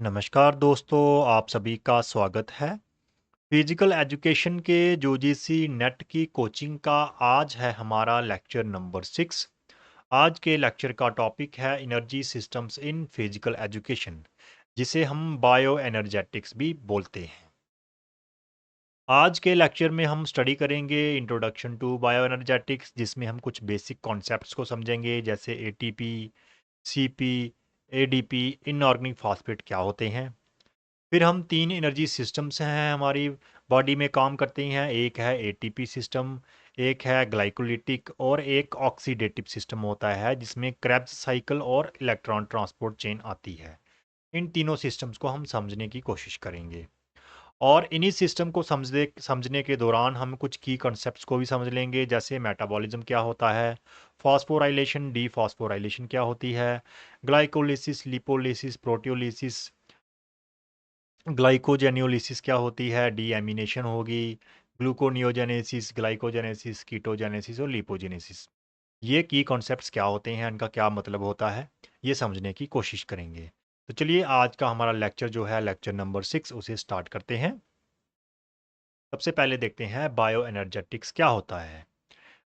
नमस्कार दोस्तों, आप सभी का स्वागत है। फिजिकल एजुकेशन के यूजीसी नेट की कोचिंग का आज है हमारा लेक्चर नंबर 6। आज के लेक्चर का टॉपिक है energy systems in physical education, जिसे हम बायो एनर्जेटिक्स भी बोलते हैं। आज के लेक्चर में हम स्टडी करेंगे इंट्रोडक्शन टू बायो एनर्जेटिक्स, जिसमें हम कुछ बेसिक कॉन्सेप्ट्स को समझेंगे, जैसे ATP, CP, ADP, inorganic phosphate क्या होते हैं। फिर हम 3 एनर्जी सिस्टम्स हैं हमारी बॉडी में काम करते हैं। एक है एटीपी सिस्टम, एक है ग्लाइकोलिटिक और एक ऑक्सीडेटिव सिस्टम होता है, जिसमें क्रेब्स साइकिल और इलेक्ट्रॉन ट्रांसपोर्ट चेन आती है। इन तीनों सिस्टम्स को हम समझने की कोशिश करेंगे, और इन्हीं सिस्टम को समझने के दौरान हम कुछ की कॉन्सेप्ट्स को भी समझ लेंगे, जैसे मेटाबॉलिज्म क्या होता है, फॉस्फोराइलेशन, डीफॉस्फोराइलेशन क्या होती है, ग्लाइकोलिसिस, लिपोलिसिस, प्रोटियोलिसिस, ग्लाइकोजेनियोलिसिस क्या होती है, डीएमिनेशन होगी, ग्लूकोनियोजेनेसिस, ग्लाइकोजेनेसिस, कीटोजेनेसिस और लिपोजेनेसिस। ये की कॉन्सेप्ट्स क्या होते हैं, इनका क्या मतलब होता है, ये समझने की कोशिश करेंगे। तो चलिए, आज का हमारा लेक्चर जो है लेक्चर नंबर 6, उसे स्टार्ट करते हैं। सबसे पहले देखते हैं बायो एनर्जेटिक्स क्या होता है।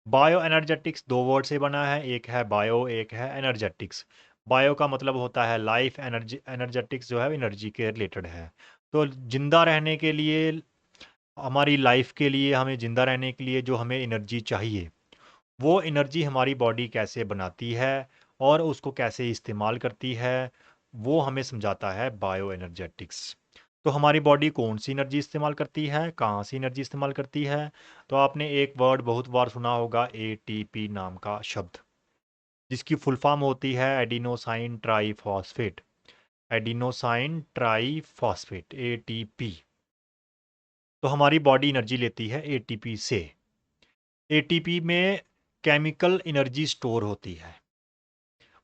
बायो एनर्जेटिक्स दो वर्ड से बना है, एक है बायो, एक है एनर्जेटिक्स। बायो का मतलब होता है लाइफ, एनर्जेटिक्स जो है एनर्जी के रिलेटेड है। तो जिंदा रहने के लिए, हमारी लाइफ के लिए, हमें जिंदा रहने के लिए जो हमें एनर्जी चाहिए, वो एनर्जी हमारी बॉडी कैसे बनाती है और उसको कैसे इस्तेमाल करती है, वो हमें समझाता है बायो एनर्जेटिक्स। तो हमारी बॉडी कौन सी एनर्जी इस्तेमाल करती है, कहाँ सी एनर्जी इस्तेमाल करती है। तो आपने एक वर्ड बहुत बार सुना होगा, एटीपी नाम का शब्द, जिसकी फुल फॉर्म होती है adenosine triphosphate. Adenosine triphosphate, ATP. तो हमारी बॉडी एनर्जी लेती है एटीपी से। एटीपी में केमिकल एनर्जी स्टोर होती है।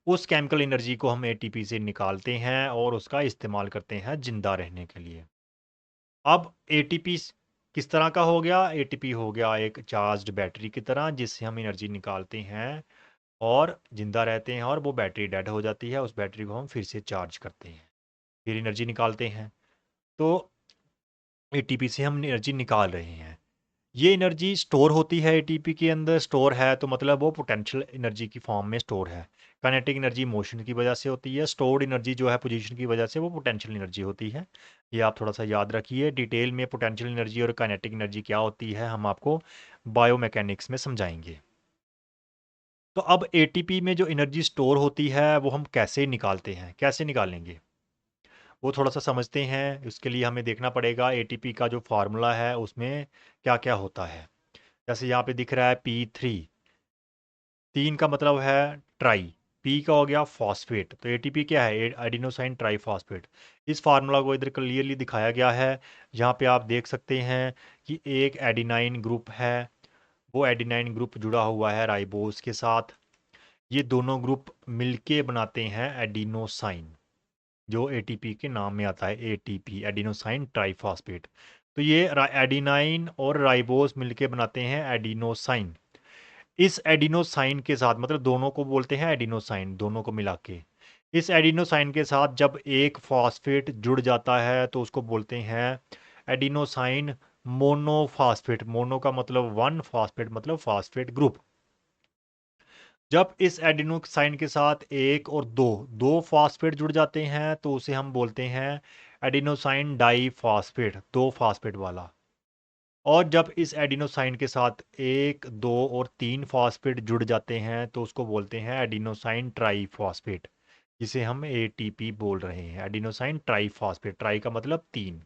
उस केमिकल एनर्जी को हम एटीपी से निकालते हैं और उसका इस्तेमाल करते हैं जिंदा रहने के लिए। अब एटीपी किस तरह का हो गया? एटीपी हो गया एक चार्ज्ड बैटरी की तरह, जिससे हम एनर्जी निकालते हैं और जिंदा रहते हैं, और वो बैटरी डेड हो जाती है। उस बैटरी को हम फिर से चार्ज करते हैं, फिर एनर्जी निकालते हैं। तो एटीपी से हम एनर्जी निकाल रहे हैं। ये एनर्जी स्टोर होती है एटीपी के अंदर। स्टोर है तो मतलब वो पोटेंशियल एनर्जी की फॉर्म में स्टोर है। काइनेटिक एनर्जी मोशन की वजह से होती है, स्टोर्ड एनर्जी जो है पोजीशन की वजह से, वो पोटेंशियल एनर्जी होती है। ये आप थोड़ा सा याद रखिए। डिटेल में पोटेंशियल एनर्जी और काइनेटिक एनर्जी क्या होती है हम आपको बायोमैकेनिक्स में समझाएंगे। तो अब एटीपी में जो एनर्जी स्टोर होती है वो हम कैसे निकालते हैं, कैसे निकालेंगे, वो थोड़ा सा समझते हैं। उसके लिए हमें देखना पड़ेगा एटीपी का जो फार्मूला है उसमें क्या क्या होता है। जैसे यहाँ पे दिख रहा है P3, 3 का मतलब है ट्राई, पी का हो गया फॉस्फेट। तो एटीपी क्या है? Adenosine triphosphate. इस फार्मूला को इधर क्लियरली दिखाया गया है। यहाँ पे आप देख सकते हैं कि एक एडिनाइन ग्रुप है, वो एडिनाइन ग्रुप जुड़ा हुआ है राइबोस के साथ। ये दोनों ग्रुप मिलके बनाते हैं एडिनोसाइन, जो एटीपी के नाम में आता है, एटीपी, एडिनोसाइन ट्राईफॉस्फेट। तो ये एडिनाइन और राइबोस मिलके बनाते हैं एडिनोसाइन। इस एडिनोसाइन के साथ, मतलब दोनों को बोलते हैं एडिनोसाइन, दोनों को मिला के। इस एडिनोसाइन के साथ जब एक फॉस्फेट जुड़ जाता है तो उसको बोलते हैं एडिनोसाइन मोनोफॉस्फेट। मोनो का मतलब वन, फॉस्फेट मतलब फॉस्फेट ग्रुप। जब इस एडिनोसाइन के साथ एक और दो दो फॉस्फेट जुड़ जाते हैं तो उसे हम बोलते हैं एडिनोसाइन डाईफॉस्फेट, दो फॉस्फेट वाला। और जब इस एडिनोसाइन के साथ एक, दो और तीन फॉस्फेट जुड़ जाते हैं तो उसको बोलते हैं एडिनोसाइन ट्राईफॉस्फेट, जिसे हम एटीपी बोल रहे हैं। एडिनोसाइन ट्राईफॉस्फेट, ट्राई का मतलब तीन,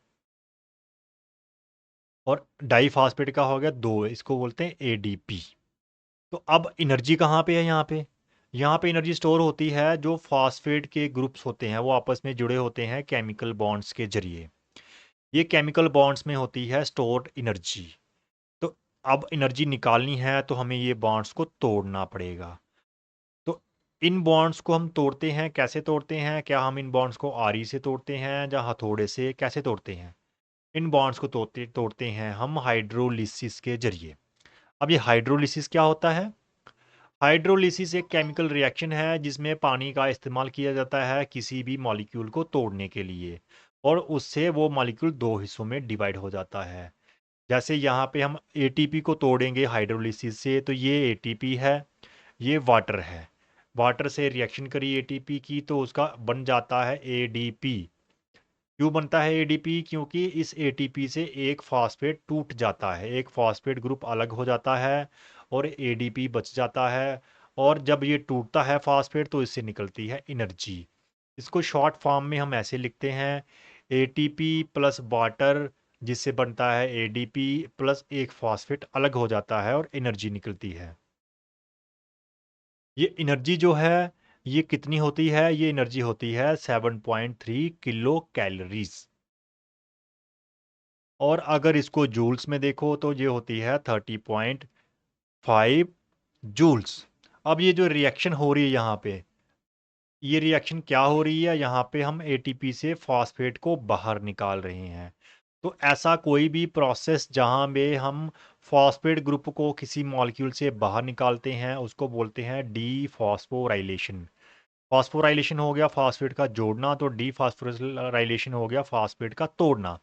और डाईफॉस्फेट का हो गया दो, इसको बोलते हैं एडीपी। तो अब एनर्जी कहाँ पे है? यहाँ पे एनर्जी स्टोर होती है जो फॉस्फेट के ग्रुप्स होते हैं, वो आपस में जुड़े होते हैं केमिकल बॉन्ड्स के जरिए। ये केमिकल बॉन्ड्स में होती है स्टोर्ड एनर्जी। तो अब एनर्जी निकालनी है तो हमें ये बॉन्ड्स को तोड़ना पड़ेगा। तो इन बॉन्ड्स को हम तोड़ते हैं, कैसे तोड़ते हैं? क्या हम इन बॉन्ड्स को आरी से तोड़ते हैं या हथौड़े से? कैसे तोड़ते हैं? इन बॉन्ड्स को तोड़ते तोड़ते हैं हम हाइड्रोलिसिस के जरिए। अब ये हाइड्रोलिसिस क्या होता है? हाइड्रोलिसिस एक केमिकल रिएक्शन है जिसमें पानी का इस्तेमाल किया जाता है किसी भी मॉलिक्यूल को तोड़ने के लिए, और उससे वो मॉलिक्यूल दो हिस्सों में डिवाइड हो जाता है। जैसे यहाँ पे हम एटीपी को तोड़ेंगे हाइड्रोलिसिस से, तो ये एटीपी है, ये वाटर है। वाटर से रिएक्शन करी एटीपी की तो उसका बन जाता है एडीपी। क्यों बनता है एडीपी? क्योंकि इस एटीपी से एक फॉस्फेट टूट जाता है, एक फॉस्फेट ग्रुप अलग हो जाता है और एडीपी बच जाता है। और जब ये टूटता है फॉस्फेट तो इससे निकलती है एनर्जी। इसको शॉर्ट फॉर्म में हम ऐसे लिखते हैं, एटीपी प्लस वाटर जिससे बनता है एडीपी प्लस एक फॉस्फेट अलग हो जाता है और एनर्जी निकलती है। ये एनर्जी जो है ये कितनी होती है? ये एनर्जी होती है 7.3 किलो कैलोरीज। और अगर इसको जूल्स में देखो तो ये होती है 30.5 जूल्स। अब ये जो रिएक्शन हो रही है यहाँ पे, ये रिएक्शन क्या हो रही है? यहाँ पे हम एटीपी से फॉस्फेट को बाहर निकाल रहे हैं। तो ऐसा कोई भी प्रोसेस जहाँ पे हम फॉस्फेट ग्रुप को किसी मॉलिक्यूल से बाहर निकालते हैं उसको बोलते हैं डीफॉस्फोराइलेशन। फॉस्फोराइलेशन हो गया फॉस्फेट का जोड़ना, तो डीफॉस्फोराइलेशन हो गया फॉस्फेट का तोड़ना।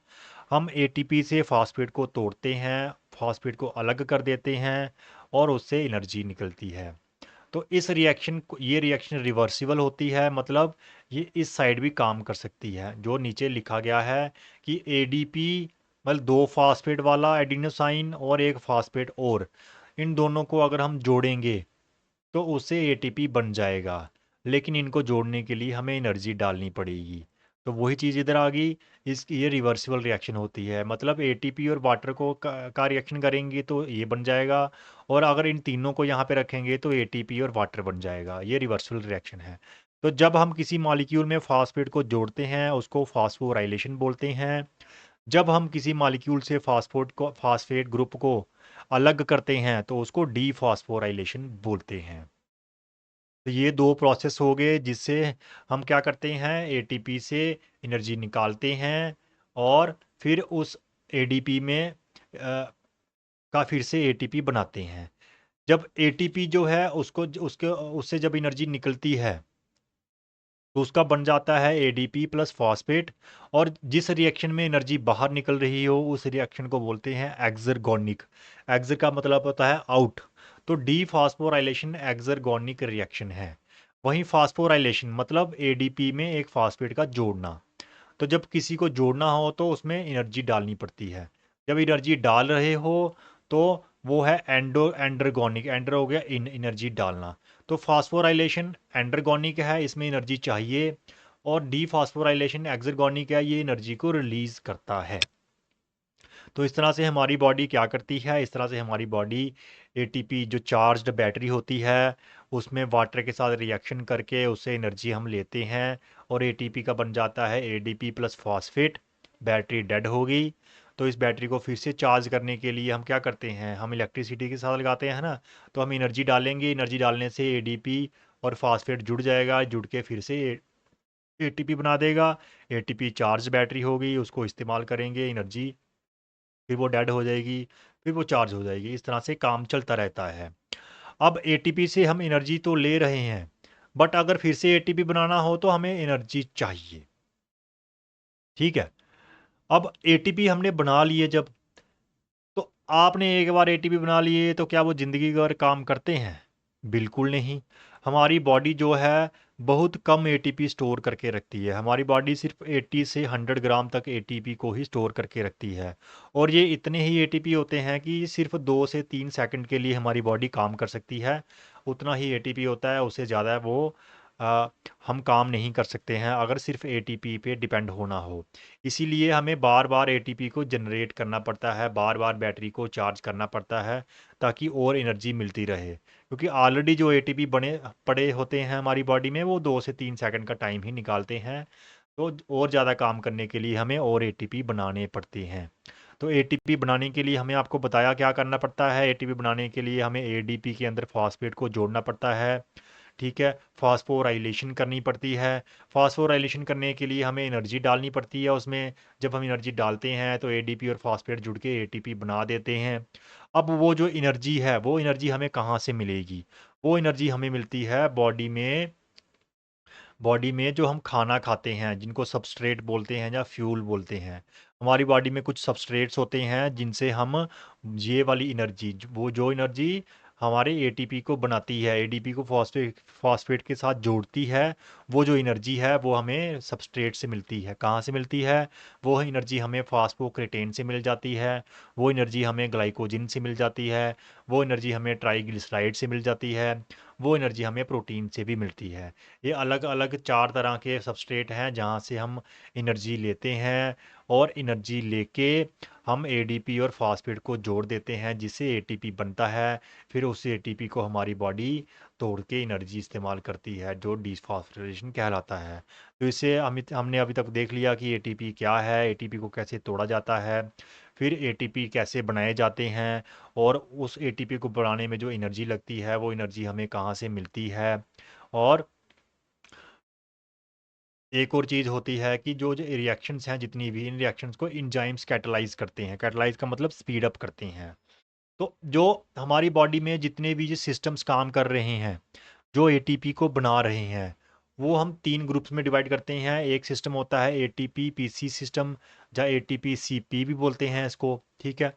हम एटीपी से फॉस्फेट को तोड़ते हैं, फॉस्फेट को अलग कर देते हैं और उससे एनर्जी निकलती है। तो इस रिएक्शन को, ये रिएक्शन रिवर्सिबल होती है, मतलब ये इस साइड भी काम कर सकती है। जो नीचे लिखा गया है कि एडीपी मतलब दो फॉस्फेट वाला एडिनोसाइन और एक फॉस्फेट, और इन दोनों को अगर हम जोड़ेंगे तो उससे एटीपी बन जाएगा। लेकिन इनको जोड़ने के लिए हमें एनर्जी डालनी पड़ेगी। तो वही चीज़ इधर आ गई। ये रिवर्सिबल रिएक्शन होती है, मतलब एटीपी और वाटर को का रिएक्शन करेंगे तो ये बन जाएगा, और अगर इन तीनों को यहाँ पे रखेंगे तो एटीपी और वाटर बन जाएगा। ये रिवर्सिबल रिएक्शन है। तो जब हम किसी मॉलिक्यूल में फॉस्फेट को जोड़ते हैं उसको फॉस्फोराइलेशन बोलते हैं। जब हम किसी मॉलिक्यूल से फॉस्फेट ग्रुप को अलग करते हैं तो उसको डीफॉस्फोराइलेशन बोलते हैं। तो ये दो प्रोसेस हो गए जिससे हम क्या करते हैं, एटीपी से एनर्जी निकालते हैं और फिर उस एडीपी में का फिर से एटीपी बनाते हैं। जब एटीपी जो है उसको उसके उससे जब एनर्जी निकलती है तो उसका बन जाता है एडीपी प्लस फॉस्फेट। और जिस रिएक्शन में एनर्जी बाहर निकल रही हो उस रिएक्शन को बोलते हैं एक्सर्गोनिक। एक्सर का मतलब होता है आउट। तो डी फास्फोराइलेशन एक्सर्गोनिक रिएक्शन है। वहीं फास्फोराइलेशन मतलब एडीपी में एक फॉस्फेट का जोड़ना। तो जब किसी को जोड़ना हो तो उसमें एनर्जी डालनी पड़ती है। जब एनर्जी डाल रहे हो तो वो है एंडरगोनिक। एंडर हो गया इन एनर्जी डालना। तो फास्फोराइलेशन एंडरगोनिक है, इसमें एनर्जी चाहिए, और डी फास्फोराइलेशन एक्सर्गोनिक है, ये एनर्जी को रिलीज करता है। तो इस तरह से हमारी बॉडी क्या करती है, इस तरह से हमारी बॉडी एटीपी जो चार्ज्ड बैटरी होती है उसमें वाटर के साथ रिएक्शन करके उससे एनर्जी हम लेते हैं और एटीपी का बन जाता है ADP plus phosphate. Battery dead होगी तो इस बैटरी को फिर से चार्ज करने के लिए हम क्या करते हैं, हम इलेक्ट्रिसिटी के साथ लगाते हैं ना। तो हम एनर्जी डालेंगे, एनर्जी डालने से एडीपी और फॉस्फेट जुड़ जाएगा, जुड़ के फिर से एटीपी बना देगा। एटीपी चार्ज बैटरी होगी, उसको इस्तेमाल करेंगे एनर्जी, फिर वो डेड हो जाएगी, फिर वो चार्ज हो जाएगी। इस तरह से काम चलता रहता है। अब एटीपी से हम एनर्जी तो ले रहे हैं, बट अगर फिर से एटीपी बनाना हो तो हमें एनर्जी चाहिए। ठीक है। अब एटीपी हमने बना लिए जब, तो आपने एक बार एटीपी बना लिए तो क्या वो ज़िंदगी भर काम करते हैं? बिल्कुल नहीं। हमारी बॉडी जो है बहुत कम एटीपी स्टोर करके रखती है। हमारी बॉडी सिर्फ 80 से 100 ग्राम तक एटीपी को ही स्टोर करके रखती है। और ये इतने ही एटीपी होते हैं कि सिर्फ 2 से 3 सेकंड के लिए हमारी बॉडी काम कर सकती है। उतना ही एटीपी होता है, उससे ज़्यादा वो आ, हम काम नहीं कर सकते हैं अगर सिर्फ एटीपी पे डिपेंड होना हो। इसीलिए हमें बार बार एटीपी को जनरेट करना पड़ता है, बार बार बैटरी को चार्ज करना पड़ता है ताकि और एनर्जी मिलती रहे। क्योंकि ऑलरेडी जो एटीपी बने पड़े होते हैं हमारी बॉडी में वो 2 से 3 सेकंड का टाइम ही निकालते हैं। तो और ज़्यादा काम करने के लिए हमें और एटीपी बनाने पड़ते हैं। तो एटीपी बनाने के लिए हमें आपको बताया क्या करना पड़ता है। एटीपी बनाने के लिए हमें एडीपी के अंदर फॉस्फेट को जोड़ना पड़ता है। ठीक है। फास्फोराइलेशन करनी पड़ती है। फास्फोराइलेशन करने के लिए हमें एनर्जी डालनी पड़ती है उसमें। जब हम एनर्जी डालते हैं तो एडीपी और फास्फेट जुड़ के एटीपी बना देते हैं। अब वो जो एनर्जी है वो एनर्जी हमें कहाँ से मिलेगी? वो एनर्जी हमें मिलती है बॉडी में जो हम खाना खाते हैं, जिनको सबस्ट्रेट बोलते हैं या फ्यूल बोलते हैं। हमारी बॉडी में कुछ सबस्ट्रेट्स होते हैं जिनसे हम ये वाली एनर्जी, वो जो एनर्जी हमारे एटीपी को बनाती है, एडीपी को फॉस्फेट फॉस्फेट के साथ जोड़ती है, वो जो एनर्जी है वो हमें सबस्ट्रेट से मिलती है। कहाँ से मिलती है? वो एनर्जी हमें फास्फोक्रेटेन से मिल जाती है, वो एनर्जी हमें ग्लाइकोजिन से मिल जाती है, वो एनर्जी हमें ट्राइग्लिसराइड से मिल जाती है, वो एनर्जी हमें प्रोटीन से भी मिलती है। ये अलग अलग चार तरह के सबस्ट्रेट हैं जहाँ से हम एनर्जी लेते हैं, और एनर्जी लेके हम एडीपी और फास्फेट को जोड़ देते हैं जिससे एटीपी बनता है। फिर उस एटीपी को हमारी बॉडी तोड़ के एनर्जी इस्तेमाल करती है, जो डिफॉस्फोरेशन कहलाता है। तो इससे हमने अभी तक देख लिया कि एटीपी क्या है, एटीपी को कैसे तोड़ा जाता है, फिर एटीपी कैसे बनाए जाते हैं, और उस एटीपी को बनाने में जो एनर्जी लगती है वो एनर्जी हमें कहाँ से मिलती है। और एक और चीज़ होती है कि जो जो रिएक्शंस हैं, जितनी भी इन रिएक्शंस को एंजाइम्स कैटलाइज करते हैं। कैटलाइज का मतलब स्पीड अप करते हैं। तो जो हमारी बॉडी में जितने भी ये सिस्टम्स काम कर रहे हैं, जो एटीपी को बना रहे हैं, वो हम तीन ग्रुप्स में डिवाइड करते हैं। एक सिस्टम होता है एटीपी पीसी सिस्टम, या एटीपी सीपी भी बोलते हैं इसको, ठीक है।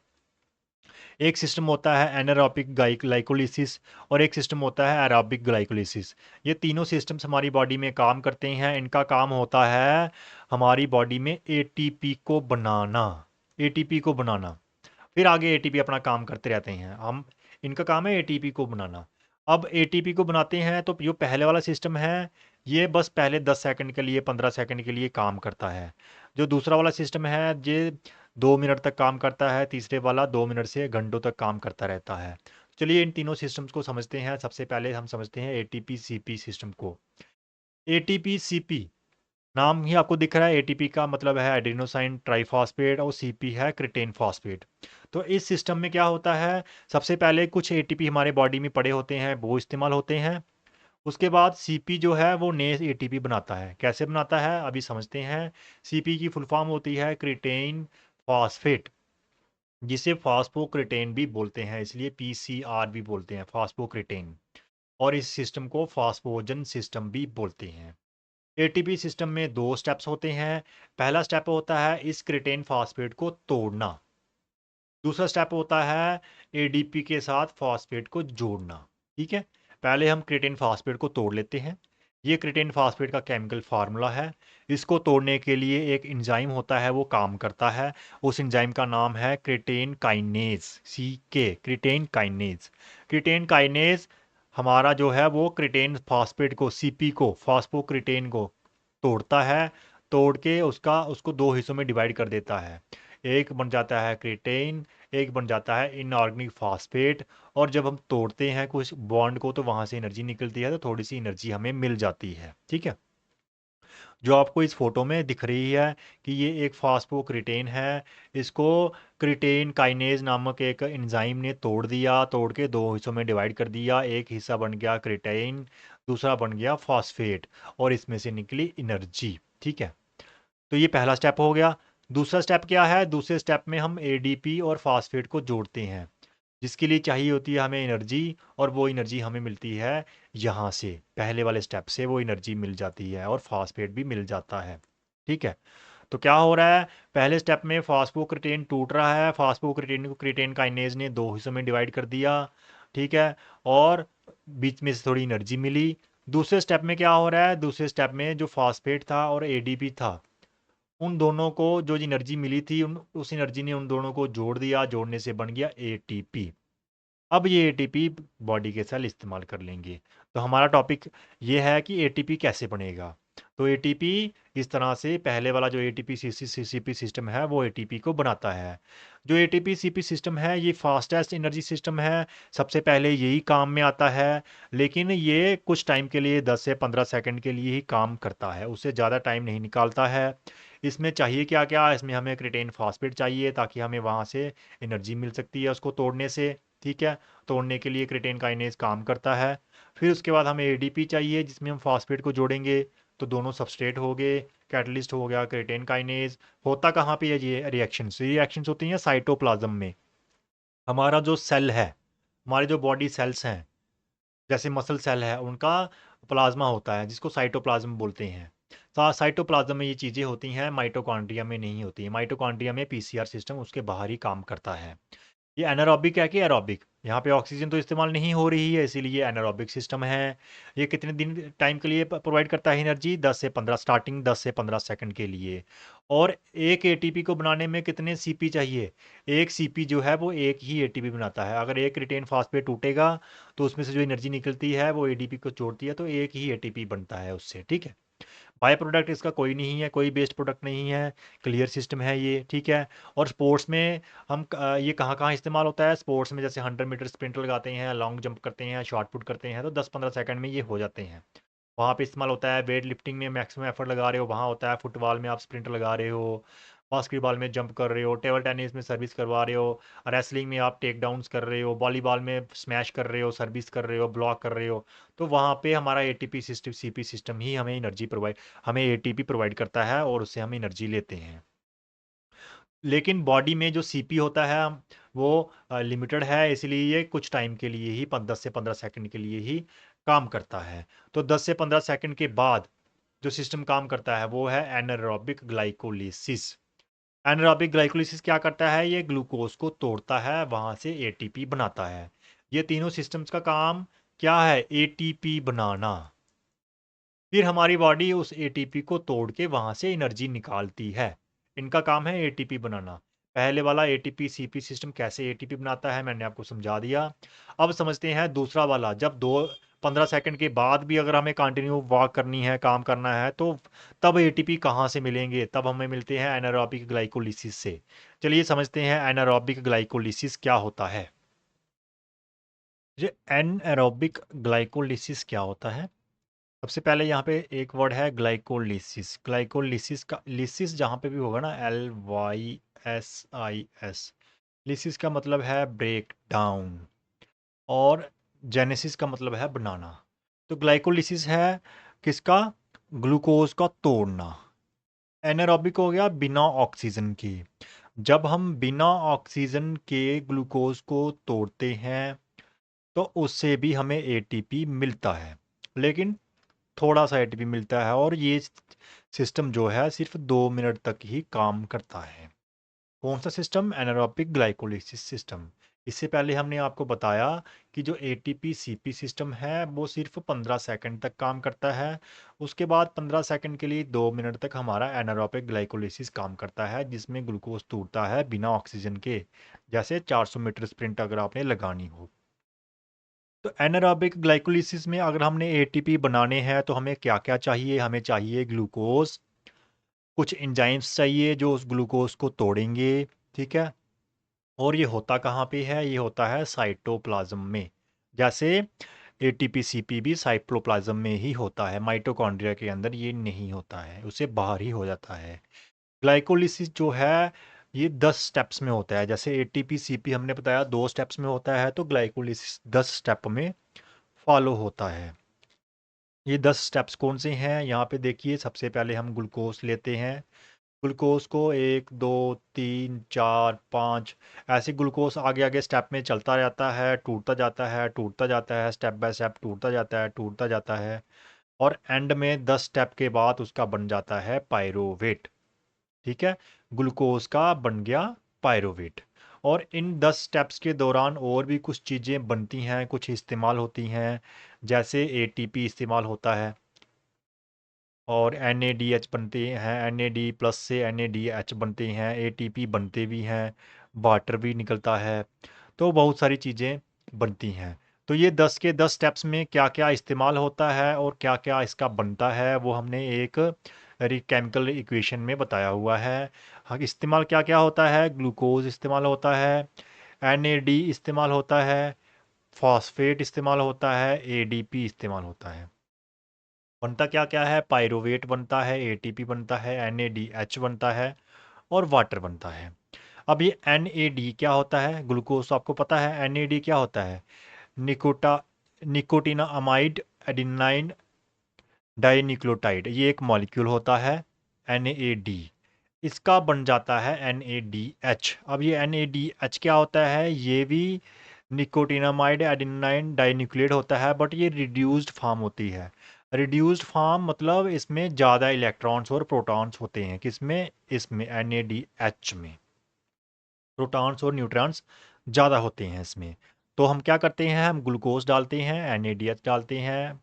एक सिस्टम होता है एनारोबिक ग्लाइकोलिसिस, और एक सिस्टम होता है एरोबिक ग्लाइकोलिसिस। ये तीनों सिस्टम्स हमारी बॉडी में काम करते हैं। इनका काम होता है हमारी बॉडी में एटीपी को बनाना, एटीपी को बनाना। फिर आगे एटीपी अपना काम करते रहते हैं। हम इनका काम है एटीपी को बनाना। अब एटीपी को बनाते हैं तो जो पहले वाला सिस्टम है, ये बस पहले 10 सेकंड के लिए, 15 सेकंड के लिए काम करता है। जो दूसरा वाला सिस्टम है, ये 2 मिनट तक काम करता है। तीसरे वाला 2 मिनट से घंटों तक काम करता रहता है। चलिए इन तीनों सिस्टम्स को समझते हैं। सबसे पहले हम समझते हैं एटीपी सीपी सिस्टम को। एटीपी सीपी नाम ही आपको दिख रहा है। एटीपी का मतलब है एडेनोसाइन ट्राइफॉस्फेट, और सीपी है क्रिटेन फॉस्फेट। तो इस सिस्टम में क्या होता है, सबसे पहले कुछ एटीपी हमारे बॉडी में पड़े होते हैं, वो इस्तेमाल होते हैं। उसके बाद सीपी जो है वो नए एटीपी बनाता है। कैसे बनाता है अभी समझते हैं। सीपी की फुल फॉर्म होती है क्रिटेन फॉस्फेट, जिसे फास्फोक्रिटेन भी बोलते हैं, इसलिए पीसीआर भी बोलते हैं, फास्फोक्रिटेन। और इस सिस्टम को फास्फोजन सिस्टम भी बोलते हैं। एटीपी सिस्टम में दो स्टेप्स होते हैं। पहला स्टेप होता है इस क्रिटेन फास्फेट को तोड़ना। दूसरा स्टेप होता है एडीपी के साथ फास्फेट को जोड़ना। ठीक है, पहले हम क्रिटेन फास्फेट को तोड़ लेते हैं। ये क्रिटेन फास्फेट का केमिकल फार्मूला है। इसको तोड़ने के लिए एक एंजाइम होता है, वो काम करता है। उस एंजाइम का नाम है certain kinase, certain kinase. Certain kinase हमारा जो है वो क्रिटेन फास्फेट को, सीपी को, फास्फोक्रिटेन को तोड़ता है। तोड़ के उसको दो हिस्सों में डिवाइड कर देता है। एक बन जाता है क्रिटेन, एक बन जाता है इनऑर्गेनिक फास्फेट। और जब हम तोड़ते हैं कुछ बॉन्ड को, तो वहां से एनर्जी निकलती है, तो थोड़ी सी एनर्जी हमें मिल जाती है। ठीक है, जो आपको इस फोटो में दिख रही है कि ये एक फास्फोक्रिटेन है। इसको क्रिटेन काइनेज नामक एक एंजाइम ने तोड़ दिया, तोड़ के दो हिस्सों में डिवाइड कर दिया। एक हिस्सा बन गया क्रिटेन, दूसरा बन गया फॉस्फेट, और इसमें से निकली एनर्जी। ठीक है, तो ये पहला स्टेप हो गया। दूसरा स्टेप क्या है? दूसरे स्टेप में हम एडीपी और फास्फेट को जोड़ते हैं, जिसके लिए चाहिए होती है हमें एनर्जी, और वो एनर्जी हमें मिलती है यहाँ से, पहले वाले स्टेप से वो एनर्जी मिल जाती है, और फास्फेट भी मिल जाता है। ठीक है, तो क्या हो रहा है, पहले स्टेप में फास्फोक्रिटेन टूट रहा है, फास्फोक्रिटेन को क्रिटेन काइनेज ने दो हिस्सों में डिवाइड कर दिया। ठीक है, और बीच में से थोड़ी एनर्जी मिली। दूसरे स्टेप में क्या हो रहा है, दूसरे स्टेप में जो फास्फेट था और एडीपी था, उन दोनों को जो एनर्जी मिली थी, उस एनर्जी ने उन दोनों को जोड़ दिया, जोड़ने से बन गया एटीपी। अब ये एटीपी बॉडी के सेल इस्तेमाल कर लेंगे। तो हमारा टॉपिक ये है कि एटीपी कैसे बनेगा। तो एटीपी इस तरह से, पहले वाला जो एटीपी सीसीपी सिस्टम है वो एटीपी को बनाता है। जो एटीपी सीपी सिस्टम है ये फास्टेस्ट एनर्जी सिस्टम है, सबसे पहले यही काम में आता है। लेकिन ये कुछ टाइम के लिए, 10 से 15 सेकंड के लिए ही काम करता है, उससे ज़्यादा टाइम नहीं निकालता है। इसमें चाहिए क्या क्या, इसमें हमें क्रिटेन फॉस्फेट चाहिए, ताकि हमें वहाँ से एनर्जी मिल सकती है उसको तोड़ने से। ठीक है, तोड़ने के लिए क्रिटेन काइनेज काम करता है। फिर उसके बाद हमें एडीपी चाहिए, जिसमें हम फॉस्फेट को जोड़ेंगे, तो दोनों सबस्ट्रेट हो गए, कैटलिस्ट हो गया क्रिटेन काइनेज। होता कहाँ पे है ये रिएक्शंस होती हैं साइटोप्लाज्म में। हमारा जो सेल है, हमारे जो बॉडी सेल्स हैं, जैसे मसल सेल है उनका प्लाज्मा होता है जिसको साइटोप्लाज्म बोलते हैं। साइटोप्लाज्म में ये चीज़ें होती हैं, माइटोकॉन्ड्रिया में नहीं होती हैं। माइटोकॉन्ड्रिया में पीसीआर सिस्टम उसके बाहर ही काम करता है। ये एनारोबिक है कि एरोबिक? यहाँ पे ऑक्सीजन तो इस्तेमाल नहीं हो रही है, इसीलिए ये एनारोबिक सिस्टम है। ये कितने दिन टाइम के लिए प्रोवाइड करता है एनर्जी? 10 से 15, स्टार्टिंग 10 से 15 सेकंड के लिए। और एक एटीपी को बनाने में कितने सीपी चाहिए? एक सीपी जो है वो एक ही एटीपी बनाता है। अगर एक रिटेन फॉस्फेट टूटेगा तो उसमें से जो एनर्जी निकलती है वो एडीपी को जोड़ती है, तो एक ही एटीपी बनता है उससे, ठीक है। बाय प्रोडक्ट इसका कोई नहीं है, कोई बेस्ड प्रोडक्ट नहीं है, क्लियर सिस्टम है ये, ठीक है। और स्पोर्ट्स में हम ये कहाँ कहाँ इस्तेमाल होता है? स्पोर्ट्स में जैसे 100 मीटर स्प्रिंट लगाते हैं, लॉन्ग जंप करते हैं, शॉर्ट पुट करते हैं, तो 10-15 सेकंड में ये हो जाते हैं। वहाँ पे इस्तेमाल होता है। वेट लिफ्टिंग में मैक्सिमम एफर्ट लगा रहे हो वहाँ होता है। फुटबॉल में आप स्प्रिंट लगा रहे हो, बास्केटबॉल में जंप कर रहे हो, टेबल टेनिस में सर्विस करवा रहे हो, रेसलिंग में आप टेक डाउन्स कर रहे हो, वॉलीबॉल में स्मैश कर रहे हो, सर्विस कर रहे हो, ब्लॉक कर रहे हो। तो वहाँ पे हमारा एटीपी सिस्टम, सीपी सिस्टम ही हमें एटीपी प्रोवाइड करता है और उससे हम एनर्जी लेते हैं। लेकिन बॉडी में जो सीपी होता है वो लिमिटेड है, इसलिए ये कुछ टाइम के लिए ही 10 से 15 सेकंड के लिए ही काम करता है। तो 10 से 15 सेकंड के बाद जो सिस्टम काम करता है वो है एनारोबिक ग्लाइकोलिसिस। एनारोबिक ग्लाइकोलिसिस क्या करता है? ये ग्लूकोज को तोड़ता है, वहां से एटीपी बनाता है। ये तीनों सिस्टम्स का काम क्या है? एटीपी बनाना। फिर हमारी बॉडी उस एटीपी को तोड़ के वहां से एनर्जी निकालती है। इनका काम है एटीपी बनाना। पहले वाला एटीपी सीपी सिस्टम कैसे एटीपी बनाता है मैंने आपको समझा दिया। अब समझते हैं दूसरा वाला। जब 15 सेकंड के बाद भी अगर हमें कंटिन्यू वॉक करनी है, काम करना है, तो तब एटीपी कहाँ से मिलेंगे? तब हमें मिलते हैं एनारोबिक ग्लाइकोलिसिस से। चलिए समझते हैं एनारोबिक ग्लाइकोलिसिस क्या होता है। ये एनएरोबिक ग्लाइकोलिसिस क्या होता है? सबसे पहले यहाँ पे एक वर्ड है ग्लाइकोलिसिस। ग्लाइकोलिसिस का लिसिस जहाँ पे भी होगा ना, LYSIS, लिसिस का मतलब है ब्रेक डाउन, और जेनेसिस का मतलब है बनाना। तो ग्लाइकोलिसिस है किसका? ग्लूकोज का तोड़ना। एनारोबिक हो गया बिना ऑक्सीजन के। जब हम बिना ऑक्सीजन के ग्लूकोज को तोड़ते हैं तो उससे भी हमें एटीपी मिलता है, लेकिन थोड़ा सा एटीपी मिलता है, और ये सिस्टम जो है सिर्फ 2 मिनट तक ही काम करता है। कौन सा सिस्टम? Anaerobic glycolysis system. इससे पहले हमने आपको बताया कि जो एटीपी सीपी सिस्टम है वो सिर्फ 15 सेकंड तक काम करता है। उसके बाद 15 सेकंड के लिए 2 मिनट तक हमारा एनारोबिक ग्लाइकोलिसिस काम करता है, जिसमें ग्लूकोज टूटता है बिना ऑक्सीजन के। जैसे 400 मीटर स्प्रिंट अगर आपने लगानी हो। तो एनारोबिक ग्लाइकोलिसिस में अगर हमने एटीपी बनाने हैं तो हमें क्या क्या चाहिए? हमें चाहिए ग्लूकोज, कुछ एंजाइम्स चाहिए जो उस ग्लूकोज को तोड़ेंगे, ठीक है। और ये होता कहाँ पे है? ये होता है साइटोप्लाज्म में। जैसे एटीपी सीपी भी साइटोप्लाज्म में ही होता है, माइटोकॉन्ड्रिया के अंदर ये नहीं होता है, उसे बाहर ही हो जाता है। ग्लाइकोलिसिस जो है ये 10 स्टेप्स में होता है। जैसे एटीपी सीपी हमने बताया 2 स्टेप्स में होता है, तो ग्लाइकोलिसिस 10 स्टेप में फॉलो होता है। ये 10 स्टेप्स कौन से हैं? यहाँ पे देखिए, सबसे पहले हम ग्लूकोज लेते हैं। ग्लूकोज को 1 2 3 4 5 ऐसे ग्लूकोज आगे आगे स्टेप में चलता रहता है, टूटता जाता है, टूटता जाता है, स्टेप बाय स्टेप टूटता जाता है, टूटता जाता है, और एंड में 10 स्टेप के बाद उसका बन जाता है पायरोवेट, ठीक है। ग्लूकोज का बन गया पायरोवेट। और इन 10 स्टेप्स के दौरान और भी कुछ चीज़ें बनती हैं, कुछ इस्तेमाल होती हैं। जैसे एटीपी इस्तेमाल होता है, और NADH बनते हैं, NAD+ से NADH बनते हैं, ATP बनते भी हैं, वाटर भी निकलता है। तो बहुत सारी चीज़ें बनती हैं। तो ये 10 के 10 स्टेप्स में क्या क्या इस्तेमाल होता है और क्या क्या इसका बनता है वो हमने एक केमिकल इक्वेशन में बताया हुआ है। हाँ, इस्तेमाल क्या क्या होता है? ग्लूकोज इस्तेमाल होता है, NAD इस्तेमाल होता है, फॉस्फेट इस्तेमाल होता है, ADP इस्तेमाल होता है। बनता क्या क्या है? पायरोवेट बनता है, एटीपी बनता है, NADH बनता है, और वाटर बनता है। अब ये NAD क्या होता है? ग्लूकोज तो आपको पता है। NAD क्या होता है? निकोटिनामाइड एडिनाइन डाइन्यूक्लियोटाइड, ये एक मॉलिक्यूल होता है NAD। इसका बन जाता है NADH। अब ये NADH क्या होता है? ये भी निकोटिनामाइड एडेनिन डाइन्यूक्लियोटाइड होता है, बट ये रिड्यूस्ड फॉर्म होती है। रिड्यूस्ड फॉर्म मतलब इसमें ज़्यादा इलेक्ट्रॉन्स और प्रोटॉन्स होते हैं। किसमें? इसमें NADH में प्रोटॉन्स और न्यूट्रॉन्स ज़्यादा होते हैं इसमें। तो हम क्या करते हैं, हम ग्लूकोज डालते हैं, NADH डालते हैं,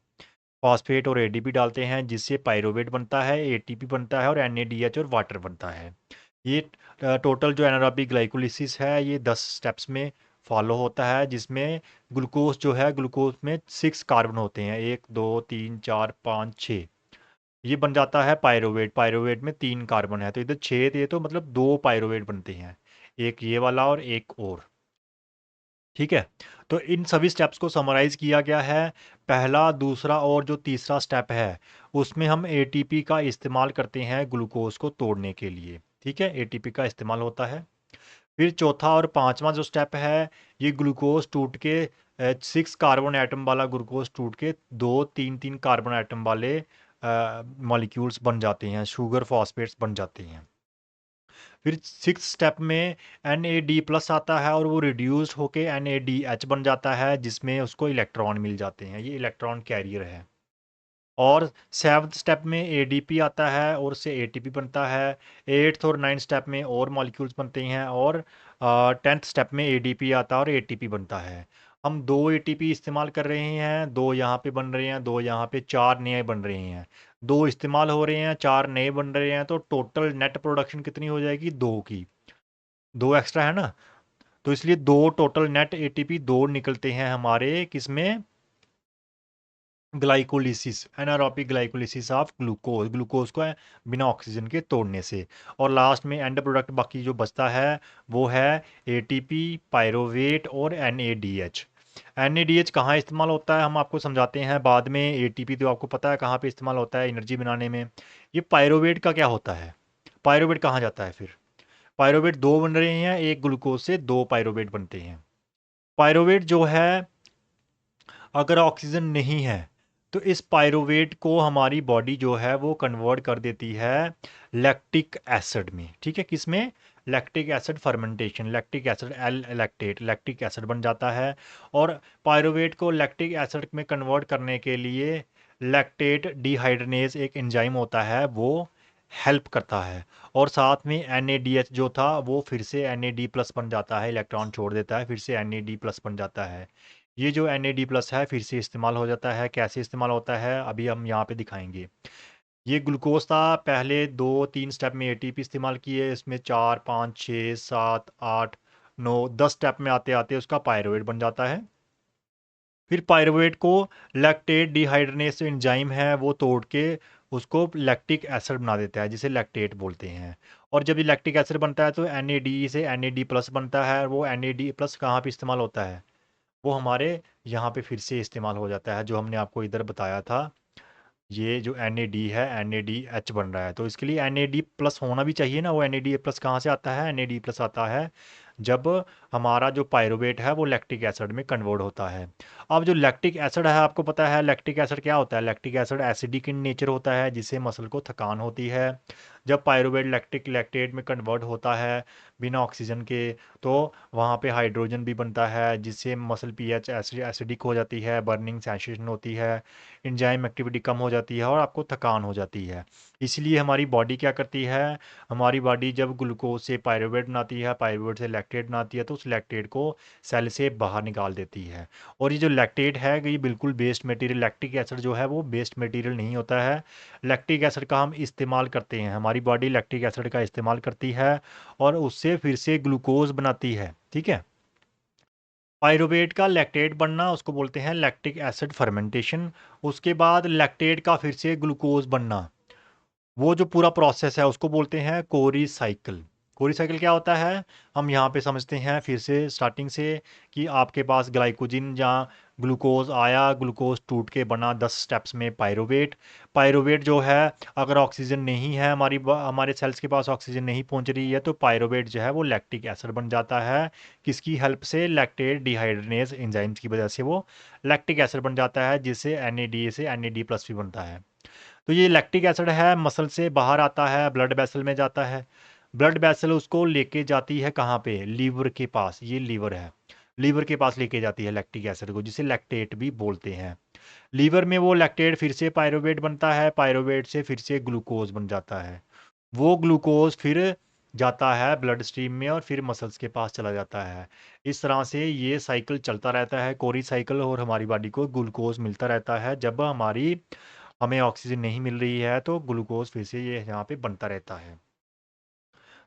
फॉस्फेट और ADP डालते हैं, जिससे पायरोवेट बनता है, ATP बनता है और NADH और वाटर बनता है। ये टोटल जो एनारोबिक ग्लाइकोलिसिस है ये 10 स्टेप्स में फॉलो होता है, जिसमें ग्लूकोज जो है, ग्लूकोज में 6 कार्बन होते हैं, 1 2 3 4 5 6। ये बन जाता है पायरोवेट। पायरोवेट में 3 कार्बन है, तो इधर 6 थे, तो मतलब 2 पायरोवेट बनते हैं, एक ये वाला और एक और। ठीक है, तो इन सभी स्टेप्स को समराइज किया गया है। पहला, दूसरा और जो तीसरा स्टेप है, उसमें हम ATP का इस्तेमाल करते हैं ग्लूकोज को तोड़ने के लिए। ठीक है, ATP का इस्तेमाल होता है। फिर चौथा और पांचवा जो स्टेप है, ये ग्लूकोज टूट के 6 कार्बन एटम वाला ग्लूकोज टूट के 2 3 3 कार्बन एटम वाले मॉलिक्यूल्स बन जाते हैं, शुगर फॉस्फेट्स बन जाते हैं। फिर 6 स्टेप में NAD+ आता है और वो रिड्यूस्ड होके NADH बन जाता है, जिसमें उसको इलेक्ट्रॉन मिल जाते हैं, ये इलेक्ट्रॉन कैरियर है। और 7th स्टेप में ADP आता है और उससे ATP बनता है। 8th और 9th स्टेप में और मॉलिक्यूल्स बनते हैं, और 10th स्टेप में ADP आता है और ATP बनता है। हम 2 ATP इस्तेमाल कर रहे हैं, 2 यहाँ पे बन रहे हैं, 2 यहाँ पे, 4 नए बन रहे हैं। 2 इस्तेमाल हो रहे हैं, 4 नए बन रहे हैं, तो टोटल नेट प्रोडक्शन कितनी हो जाएगी? 2 की। 2 एक्स्ट्रा है ना, तो इसलिए 2 टोटल नेट ATP 2 निकलते हैं हमारे किसमें? Glycolysis, anaerobic glycolysis of glucose, glucose को बिना ऑक्सीजन के तोड़ने से। और लास्ट में एंड प्रोडक्ट बाकी जो बचता है वो है ATP, पायरोवेट और NADH। NADH कहाँ इस्तेमाल होता है हम आपको समझाते हैं बाद में। ATP तो आपको पता है कहाँ पे इस्तेमाल होता है, एनर्जी बनाने में। ये पायरोवेट का क्या होता है? पायरोवेट कहाँ जाता है फिर? पायरोवेट 2 बन रहे हैं, एक ग्लूकोज से 2 पायरोवेट बनते हैं। पायरोवेट जो है, अगर ऑक्सीजन नहीं है तो इस पायरोवेट को हमारी बॉडी जो है वो कन्वर्ट कर देती है लैक्टिक एसिड में। ठीक है, किसमें? Lactic acid fermentation, lactic acid L lactate, lactic acid बन जाता है। और पायरोवेट को लैक्टिक एसिड में कन्वर्ट करने के लिए लैक्टेट डिहाइड्रेनेज एक एंजाइम होता है, वो हेल्प करता है। और साथ में NADH जो था वो फिर से NAD+ बन जाता है, इलेक्ट्रॉन छोड़ देता है, फिर से NAD+ बन जाता है। ये जो NAD+ है फिर से इस्तेमाल हो जाता है। कैसे इस्तेमाल होता है अभी हम यहाँ पे दिखाएंगे। ये ग्लूकोज था, पहले 2 3 स्टेप में ATP इस्तेमाल किए, इसमें 4 5 6 7 8 9 10 स्टेप में आते आते उसका पायरुवेट बन जाता है। फिर पायरुवेट को लैक्टेट डिहाइड्रेनेज एंजाइम है वो तोड़ के उसको लैक्टिक एसिड बना देता है, जिसे लैक्टेट बोलते हैं। और जब ये लैक्टिक एसिड बनता है तो NAD से NAD+ बनता है, और वो NAD+ कहाँ पे इस्तेमाल होता है? वो हमारे यहाँ पे फिर से इस्तेमाल हो जाता है, जो हमने आपको इधर बताया था। ये जो NAD है, NADH बन रहा है, तो इसके लिए NAD+ होना भी चाहिए ना। वो NAD+ कहाँ से आता है? NAD+ आता है जब हमारा जो पायरुवेट है वो लैक्टिक एसिड में कन्वर्ट होता है। अब जो लैक्टिक एसिड है, आपको पता है लैक्टिक एसिड क्या होता है? Lactic acid acidic in nature होता है, जिससे मसल को थकान होती है। जब पायरुवेट लैक्टिक लैक्टेट में कन्वर्ट होता है बिना ऑक्सीजन के, तो वहाँ पे हाइड्रोजन भी बनता है, जिससे मसल pH एसिडिक हो जाती है, बर्निंग सेंसेशन होती है, एंजाइम एक्टिविटी कम हो जाती है और आपको थकान हो जाती है। इसलिए हमारी बॉडी क्या करती है? हमारी बॉडी जब ग्लूकोज से पायरुवेट बनाती है, पायरुवेट से लैक्टेट बनाती है, तो उस लैक्टेट को सेल से बाहर निकाल देती है। और ये जो लैक्टेट है ये बिल्कुल बेस्ट मटेरियल, लैक्टिक एसिड जो है वो बेस्ट मटेरियल नहीं होता है। लैक्टिक एसिड का हम इस्तेमाल करते हैं, हमारी बॉडी लैक्टिक एसिड का इस्तेमाल करती है और उससे फिर से ग्लूकोज बनाती है। ठीक है, पायरुवेट का लैक्टेट बनना उसको बोलते हैं लैक्टिक एसिड फर्मेंटेशन। उसके बाद लैक्टेट का फिर से ग्लूकोज बनना, वो जो पूरा प्रोसेस है उसको बोलते हैं कोरी साइकिल। कोरी साइकिल क्या होता है? हम यहाँ पे समझते हैं फिर से स्टार्टिंग से, कि आपके पास ग्लाइकोजिन जहाँ ग्लूकोज आया, ग्लूकोज टूट के बना 10 स्टेप्स में पायरुवेट। पायरुवेट जो है, अगर ऑक्सीजन नहीं है, हमारे सेल्स के पास ऑक्सीजन नहीं पहुंच रही है, तो पायरुवेट जो है वो लैक्टिक एसिड बन जाता है। किसकी हेल्प से? लैक्टेट डिहाइड्रेनेज एंजाइम्स की वजह से वो लैक्टिक एसिड बन जाता है, जिससे NAD से NAD+ भी बनता है। तो ये लैक्टिक एसिड है, मसल से बाहर आता है, ब्लड वेसल में जाता है। ब्लड वेसल उसको लेके जाती है कहाँ पे? लीवर के पास, ये लीवर है। लीवर के पास लेके जाती है लैक्टिक एसिड को, जिसे लैक्टेट भी बोलते हैं। लीवर में वो लैक्टेट फिर से पायरुवेट बनता है, पायरुवेट से फिर से ग्लूकोज बन जाता है। वो ग्लूकोज फिर जाता है ब्लड स्ट्रीम में और फिर मसल्स के पास चला जाता है। इस तरह से ये साइकिल चलता रहता है, कोरी साइकिल, और हमारी बॉडी को ग्लूकोज मिलता रहता है। जब हमें ऑक्सीजन नहीं मिल रही है तो ग्लूकोज फिर से ये यहाँ पे बनता रहता है।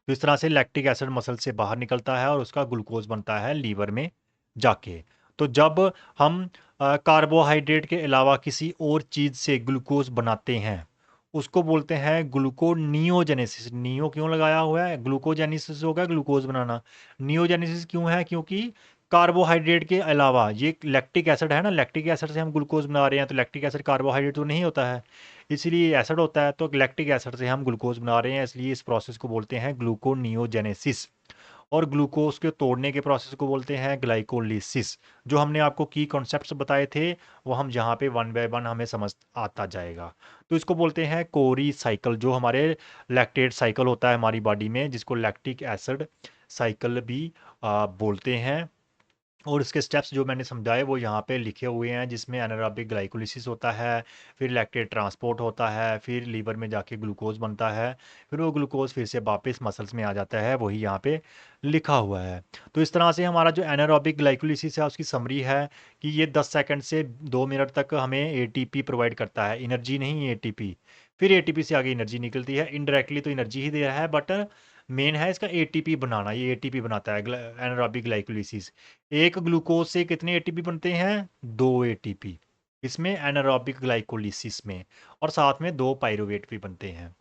तो इस तरह से लैक्टिक एसिड मसल से बाहर निकलता है और उसका ग्लूकोज बनता है लीवर में जाके। तो जब हम कार्बोहाइड्रेट के अलावा किसी और चीज़ से ग्लूकोज बनाते हैं, उसको बोलते हैं ग्लूकोनियोजेनेसिस। नियो क्यों लगाया हुआ है? ग्लूकोजेनेसिस होगा ग्लूकोज बनाना। नियोजेनेसिस क्यों है? क्योंकि कार्बोहाइड्रेट के अलावा ये लैक्टिक एसिड है ना, लैक्टिक एसिड से हम ग्लूकोज बना रहे हैं, तो लैक्टिक एसिड कार्बोहाइड्रेट तो नहीं होता है, इसलिए एसिड होता है। तो लैक्टिक एसिड से हम ग्लूकोज बना रहे हैं, इसलिए इस प्रोसेस को बोलते हैं ग्लूकोनियोजेनेसिस। और ग्लूकोज के तोड़ने के प्रोसेस को बोलते हैं ग्लाइकोलिसिस। जो हमने आपको की कॉन्सेप्ट्स बताए थे, वो हम यहाँ पे वन बाय वन हमें समझ आता जाएगा। तो इसको बोलते हैं कोरी साइकिल, जो हमारे लैक्टेट साइकिल होता है हमारी बॉडी में, जिसको लैक्टिक एसिड साइकिल भी बोलते हैं। और इसके स्टेप्स जो मैंने समझाए वो यहाँ पे लिखे हुए हैं, जिसमें एनारोबिक ग्लाइकोलिसिस होता है, फिर लैक्टेट ट्रांसपोर्ट होता है, फिर लीवर में जाके ग्लूकोज बनता है, फिर वो ग्लूकोज फिर से वापस मसल्स में आ जाता है, वही यहाँ पे लिखा हुआ है। तो इस तरह से हमारा जो एनारोबिक ग्लाइकोलिसिस है उसकी समरी है कि ये 10 सेकंड से 2 मिनट तक हमें एटीपी प्रोवाइड करता है, एनर्जी नहीं, एटीपी। फिर एटीपी से आगे एनर्जी निकलती है, इनडायरेक्टली तो एनर्जी ही दे रहा है, बट मेन है इसका एटीपी बनाना। ये एटीपी बनाता है एनारोबिक ग्लाइकोलिसिस। एक ग्लूकोज से कितने एटीपी बनते हैं? 2 एटीपी, इसमें एनारोबिक ग्लाइकोलिसिस में। और साथ में 2 पायरुवेट भी बनते हैं।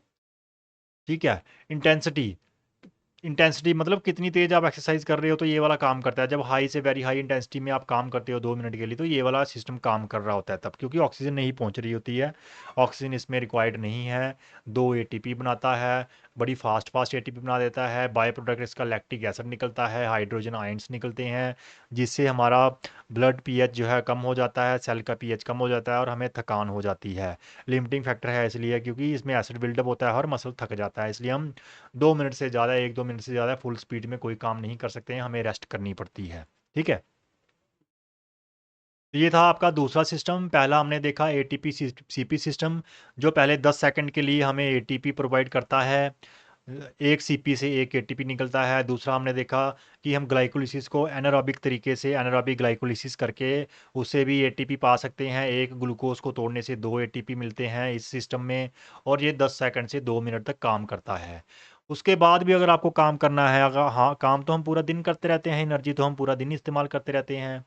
ठीक है। इंटेंसिटी, इंटेंसिटी मतलब कितनी तेज आप एक्सरसाइज कर रहे हो, तो ये वाला काम करता है। जब हाई से वेरी हाई इंटेंसिटी में आप काम करते हो 2 मिनट के लिए, तो ये वाला सिस्टम काम कर रहा होता है तब, क्योंकि ऑक्सीजन नहीं पहुंच रही होती है, ऑक्सीजन इसमें रिक्वायर्ड नहीं है। 2 एटीपी बनाता है, बड़ी फास्ट फास्ट एटीपी बना देता है। बाय प्रोडक्ट इसका लैक्टिक एसिड निकलता है, हाइड्रोजन आयंस निकलते हैं, जिससे हमारा ब्लड पीएच जो है कम हो जाता है, सेल का पीएच कम हो जाता है और हमें थकान हो जाती है। लिमिटिंग फैक्टर है इसलिए, क्योंकि इसमें एसिड बिल्डअप होता है और मसल थक जाता है, इसलिए हम 2 मिनट से ज़्यादा, 1-2 मिनट से ज़्यादा फुल स्पीड में कोई काम नहीं कर सकते हैं, हमें रेस्ट करनी पड़ती है। ठीक है। तो ये था आपका दूसरा सिस्टम। पहला हमने देखा एटीपी सीपी सिस्टम, जो पहले 10 सेकंड के लिए हमें एटीपी प्रोवाइड करता है। एक सीपी से एक एटीपी निकलता है। दूसरा हमने देखा कि हम ग्लाइकोलिसिस को एनारोबिक तरीके से, एनारोबिक ग्लाइकोलिसिस करके उससे भी एटीपी पा सकते हैं। एक ग्लूकोज को तोड़ने से 2 एटीपी मिलते हैं इस सिस्टम में, और ये 10 सेकंड से 2 मिनट तक काम करता है। उसके बाद भी अगर आपको काम करना है, अगर हाँ, काम तो हम पूरा दिन करते रहते हैं, एनर्जी तो हम पूरा दिन इस्तेमाल करते रहते हैं,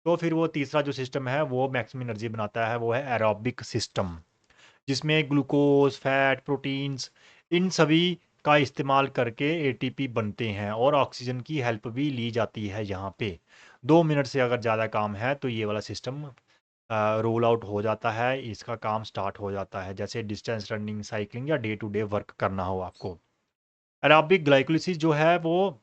तो फिर वो तीसरा जो सिस्टम है वो मैक्सिमम एनर्जी बनाता है, वो है एरोबिक सिस्टम, जिसमें ग्लूकोज, फैट, प्रोटीन्स, इन सभी का इस्तेमाल करके एटीपी बनते हैं और ऑक्सीजन की हेल्प भी ली जाती है यहाँ पे। 2 मिनट से अगर ज़्यादा काम है तो ये वाला सिस्टम रोल आउट हो जाता है, इसका काम स्टार्ट हो जाता है, जैसे डिस्टेंस रनिंग, साइकिलिंग या डे टू डे वर्क करना हो आपको। एरोबिक ग्लाइकोलिसिस जो है वो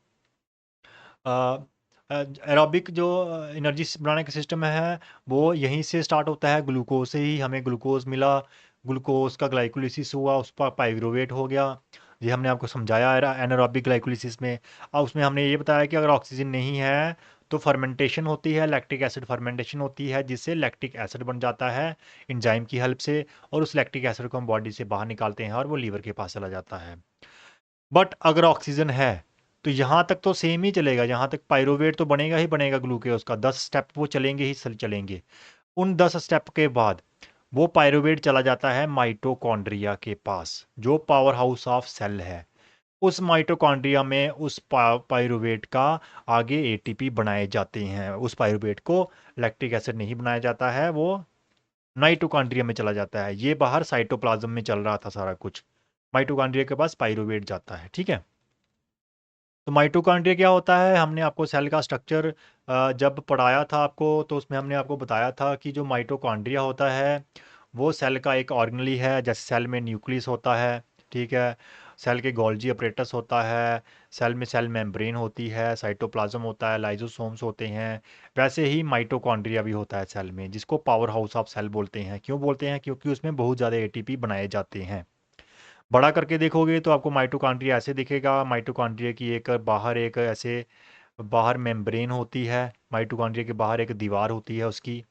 एरोबिक जो एनर्जी बनाने का सिस्टम है वो यहीं से स्टार्ट होता है, ग्लूकोज से ही हमें ग्लूकोज मिला, ग्लूकोज का ग्लाइकोलिसिस हुआ, उस पर पाइरुवेट हो गया। ये हमने आपको समझाया एनारोबिक ग्लाइकोलिसिस में। अब उसमें हमने ये बताया कि अगर ऑक्सीजन नहीं है तो फर्मेंटेशन होती है, लैक्टिक एसिड फर्मेंटेशन होती है, जिससे लैक्टिक एसिड बन जाता है एंजाइम की हेल्प से, और उस लैक्टिक एसिड को हम बॉडी से बाहर निकालते हैं और वो लीवर के पास चला जाता है। बट अगर ऑक्सीजन है तो यहाँ तक तो सेम ही चलेगा, यहाँ तक पाइरोवेट तो बनेगा ही बनेगा ग्लूकोज का, 10 स्टेप वो चलेंगे ही चलेंगे। उन 10 स्टेप के बाद वो पाइरोवेट चला जाता है माइटोकॉन्ड्रिया के पास, जो पावर हाउस ऑफ सेल है। उस माइटोकॉन्ड्रिया में उस पाइरुवेट का आगे एटीपी बनाए जाते हैं। उस पाइरुवेट को लैक्टिक एसिड नहीं बनाया जाता है, वो माइटोकॉन्ड्रिया में चला जाता है। ये बाहर साइटोप्लाज्म में चल रहा था सारा कुछ, माइटोकॉन्ड्रिया के पास पाइरुवेट जाता है। ठीक है। तो माइटोकॉन्ड्रिया क्या होता है? हमने आपको सेल का स्ट्रक्चर जब पढ़ाया था आपको, तो उसमें हमने आपको बताया था कि जो माइटोकॉन्ड्रिया होता है वो सेल का एक ऑर्गेनली है। जैसे सेल में न्यूक्लियस होता है, ठीक है, सेल के गोल्जी अपरेटस होता है, सेल में सेल मेम्ब्रेन होती है, साइटोप्लाज्म होता है, लाइजोसोम्स होते हैं, वैसे ही माइटोकॉन्ड्रिया भी होता है सेल में, जिसको पावर हाउस ऑफ सेल बोलते हैं। क्यों बोलते हैं? क्योंकि उसमें बहुत ज़्यादा एटीपी बनाए जाते हैं। बड़ा करके देखोगे तो आपको माइटोकॉन्ड्रिया ऐसे दिखेगा, माइटोकॉन्ड्रिया की एक बाहर एक ऐसे बाहर मेम्ब्रेन होती है, माइटोकॉन्ड्रिया के बाहर एक दीवार होती है उसकी,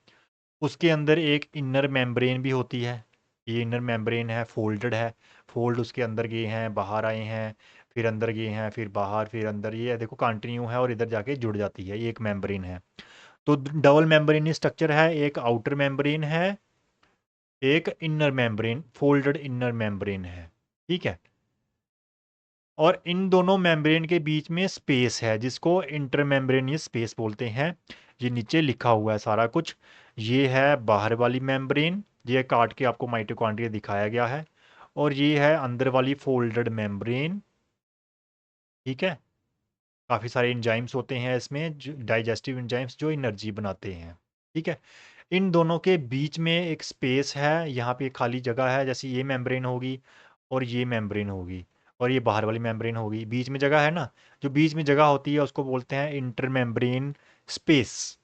उसके अंदर एक इनर मेम्ब्रेन भी होती है। ये इनर मेम्ब्रेन है, फोल्डेड है, फोल्ड उसके अंदर गए हैं, बाहर आए हैं, फिर अंदर गए हैं, फिर बाहर, फिर अंदर, ये देखो कंटिन्यू है और इधर जाके जुड़ जाती है, ये एक मेम्ब्रेन है। तो डबल मेम्ब्रेन स्ट्रक्चर है, एक आउटर मेम्ब्रेन है, एक inner membrane, folded inner membrane है, ठीक है। और इन दोनों मेम्ब्रेन के बीच में स्पेस है जिसको इंटरमेम्ब्रेनियस स्पेस बोलते हैं। ये नीचे लिखा हुआ है सारा कुछ। ये है बाहर वाली मेम्ब्रेन, ये काट के आपको माइटोकॉन्ड्रिया दिखाया गया है, और ये है अंदर वाली फोल्डेड मेम्ब्रेन, ठीक है। काफ़ी सारे एंजाइम्स होते हैं इसमें, जो डाइजेस्टिव एंजाइम्स जो एनर्जी बनाते हैं, ठीक है। इन दोनों के बीच में एक स्पेस है, यहाँ पे खाली जगह है, जैसे ये मेम्ब्रेन होगी और ये मेम्ब्रेन होगी और ये बाहर वाली मेम्ब्रेन होगी, बीच में जगह है ना। जो बीच में जगह होती है उसको बोलते हैं इंटर मेम्ब्रेन स्पेस,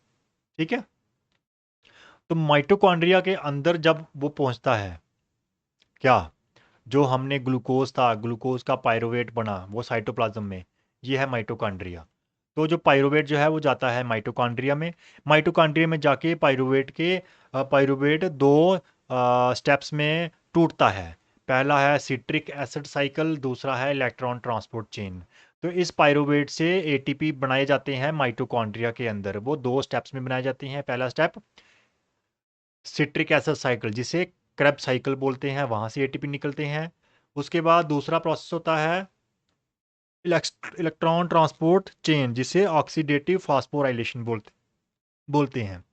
ठीक है। तो माइटोकॉन्ड्रिया के अंदर जब वो पहुंचता है, क्या, जो हमने ग्लूकोज था, ग्लूकोज का पायरुवेट बना वो साइटोप्लाज्म में, ये है माइटोकॉन्ड्रिया। तो जो पायरुवेट जो है वो जाता है माइटोकॉन्ड्रिया में, माइटोकॉन्ड्रिया में जाके पायरुवेट दो स्टेप्स में टूटता है। पहला है सिट्रिक एसिड साइकिल, दूसरा है इलेक्ट्रॉन ट्रांसपोर्ट चेन। तो इस पायरुवेट से एटीपी बनाए जाते हैं माइटोकॉन्ड्रिया के अंदर, वो दो स्टेप्स में बनाए जाते हैं। पहला स्टेप सिट्रिक एसिड साइकिल, जिसे क्रेब साइकिल बोलते हैं, वहां से एटीपी निकलते हैं। उसके बाद दूसरा प्रोसेस होता है इलेक्ट्रॉन ट्रांसपोर्ट चेन, जिसे ऑक्सीडेटिव फास्फोराइलेशन बोलते हैं।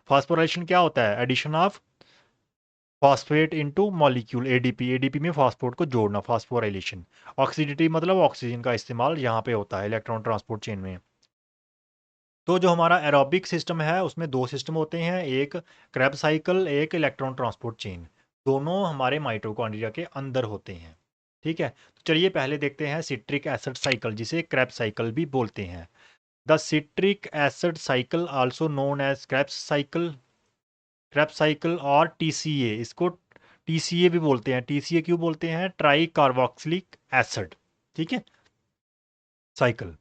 फास्फोराइलेशन क्या होता है? Addition of phosphate into molecule, ADP, ADP में फास्फोरेट को जोड़ना, फास्फोराइलेशन। ऑक्सीडेटिव मतलब ऑक्सीजन का इस्तेमाल यहाँ पे होता है इलेक्ट्रॉन ट्रांसपोर्ट चेन में। तो जो हमारा एरोबिक सिस्टम है उसमें दो सिस्टम होते हैं, एक क्रेब साइकिल, एक इलेक्ट्रॉन ट्रांसपोर्ट चेन। दोनों हमारे माइटोकॉन्ड्रिया के अंदर होते हैं, ठीक है। तो चलिए पहले देखते हैं सिट्रिक एसिड साइकिल, जिसे क्रेब साइकिल भी बोलते हैं। The citric acid cycle also known as Krebs cycle और टीसीए, इसको टीसीए भी बोलते हैं। टीसीए क्यों बोलते हैं? ट्राई कार्बोक्सिलिक एसिड, ठीक है, साइकिल।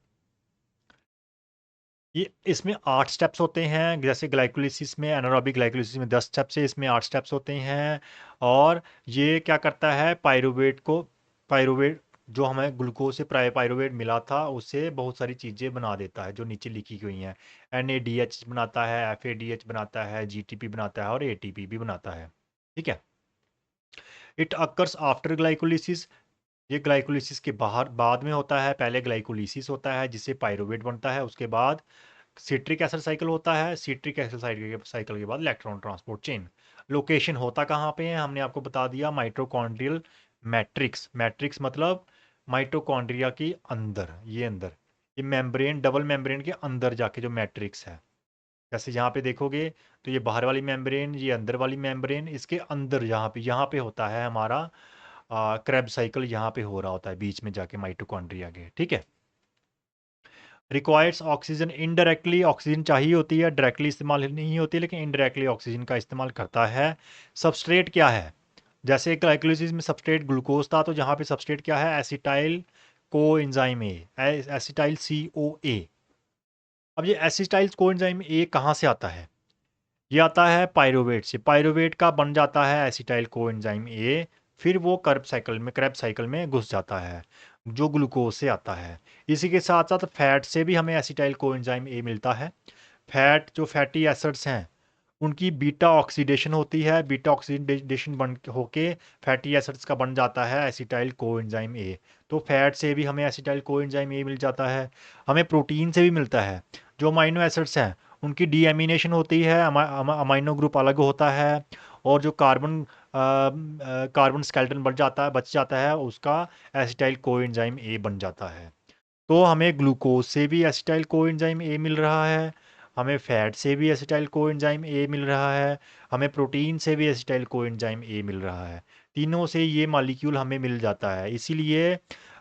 ये इसमें 8 स्टेप्स होते हैं, जैसे ग्लाइकोलिसिस में, एनारोबिक ग्लाइकोलिसिस में 10 स्टेप्स है, इसमें 8 स्टेप्स होते हैं। और ये क्या करता है, पायरुवेट जो हमें ग्लूकोज से पायरुवेट मिला था उससे बहुत सारी चीज़ें बना देता है जो नीचे लिखी हुई हैं। NADH बनाता है, FADH बनाता है, GTP बनाता है और ATP भी बनाता है, ठीक है। इट अकर्स आफ्टर ग्लाइकोलिसिस, ये ग्लाइकोलिसिस के बाहर बाद में होता है। पहले ग्लाइकोलिसिस होता है जिससे पायरुवेट बनता है, उसके बाद सिट्रिक एसिड साइकिल होता है, सिट्रिक एसिड साइकिल के बाद इलेक्ट्रॉन ट्रांसपोर्ट चेन। लोकेशन होता कहाँ पे है? हमने आपको बता दिया, माइटोकॉन्ड्रियल मैट्रिक्स। मैट्रिक्स मतलब माइटोकॉन्ड्रिया के अंदर, ये अंदर, ये मेम्ब्रेन, डबल मेम्ब्रेन के अंदर जाके जो मैट्रिक्स है, जैसे यहाँ पे देखोगे तो ये बाहर वाली मेम्ब्रेन, ये अंदर वाली मेम्ब्रेन, इसके अंदर यहाँ पे होता है हमारा क्रेब साइकिल, यहाँ पे हो रहा होता है बीच में जाके माइटोकॉन्ड्रिया के, ठीक है। रिक्वायर्स ऑक्सीजन इनडायरेक्टली, ऑक्सीजन चाहिए होती है, डायरेक्टली इस्तेमाल नहीं होती, लेकिन इनडायरेक्टली ऑक्सीजन का इस्तेमाल करता है। सबस्ट्रेट क्या है? जैसे ग्लाइकोलिसिस में सबस्ट्रेट ग्लूकोज था, तो यहाँ पे सबस्ट्रेट क्या है? Acetyl co enzyme A, acetyl CoA। अब ये एसिटाइल को एंजाइम ए कहाँ से आता है? ये आता है पायरुवेट से, पायरुवेट का बन जाता है एसिटाइल कोएंजाइम ए, फिर वो क्रेब साइकिल में घुस जाता है, जो ग्लूकोज से आता है। इसी के साथ साथ फैट से भी हमें एसिटाइल कोएंजाइम ए मिलता है। फैट, जो फैटी एसिड्स हैं, उनकी बीटा ऑक्सीडेशन होती है, बीटा ऑक्सीडेशन बन होके फैटी एसिड्स का बन जाता है एसिटाइल कोएंजाइम ए। तो फैट से भी हमें एसिटाइल कोएंजाइम ए मिल जाता है। हमें प्रोटीन से भी मिलता है, जो अमाइनो एसिड्स हैं उनकी डीएमिनेशन होती है, अमाइनो ग्रुप अलग होता है, और जो कार्बन स्केलेटन बच जाता है उसका एसिटाइल कोएंजाइम ए बन जाता है। तो हमें ग्लूकोज से भी एसिटाइल कोएंजाइम ए मिल रहा है, हमें फैट से भी एसिटाइल कोएंजाइम ए मिल रहा है, हमें प्रोटीन से भी एसिटाइल कोएंजाइम ए मिल रहा है। तीनों से ये मॉलिक्यूल हमें मिल जाता है। इसीलिए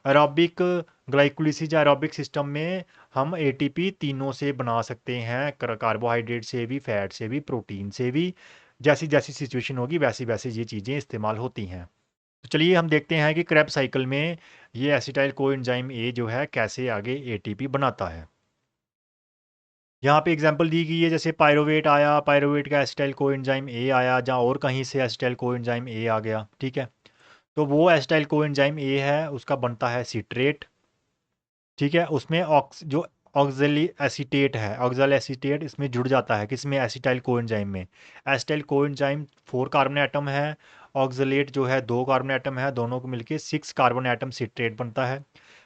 एरोबिक ग्लाइकोलिसिस या एरोबिक सिस्टम में हम एटीपी तीनों से बना सकते हैं, कार्बोहाइड्रेट से भी, फैट से भी, प्रोटीन से भी। जैसी जैसी सिचुएशन होगी वैसी वैसी ये चीज़ें इस्तेमाल होती हैं। तो चलिए हम देखते हैं कि क्रेब साइकिल में ये एसिटाइल कोएंजाइम ए जो है कैसे आगे एटीपी बनाता है। यहाँ पे एग्जांपल दी गई है, जैसे पायरोवेट आया, पायरोवेट का एसिटाइल कोएंजाइम ए आया, जहाँ और कहीं से एसिटाइल कोएंजाइम ए आ गया, ठीक है। तो वो एसिटाइल कोएंजाइम ए है, उसका बनता है सिट्रेट, ठीक है। उसमें जो ऑक्जेली एसीटेट है, ऑक्जल एसीटेट इसमें जुड़ जाता है, किसमें, एसिटाइल कोएंजाइम में। एसिटाइल कोएंजाइम 4 कार्बन एटम है, ऑक्जलेट जो है 2 कार्बन एटम है, दोनों को मिलके 6 कार्बन एटम सिट्रेट बनता है।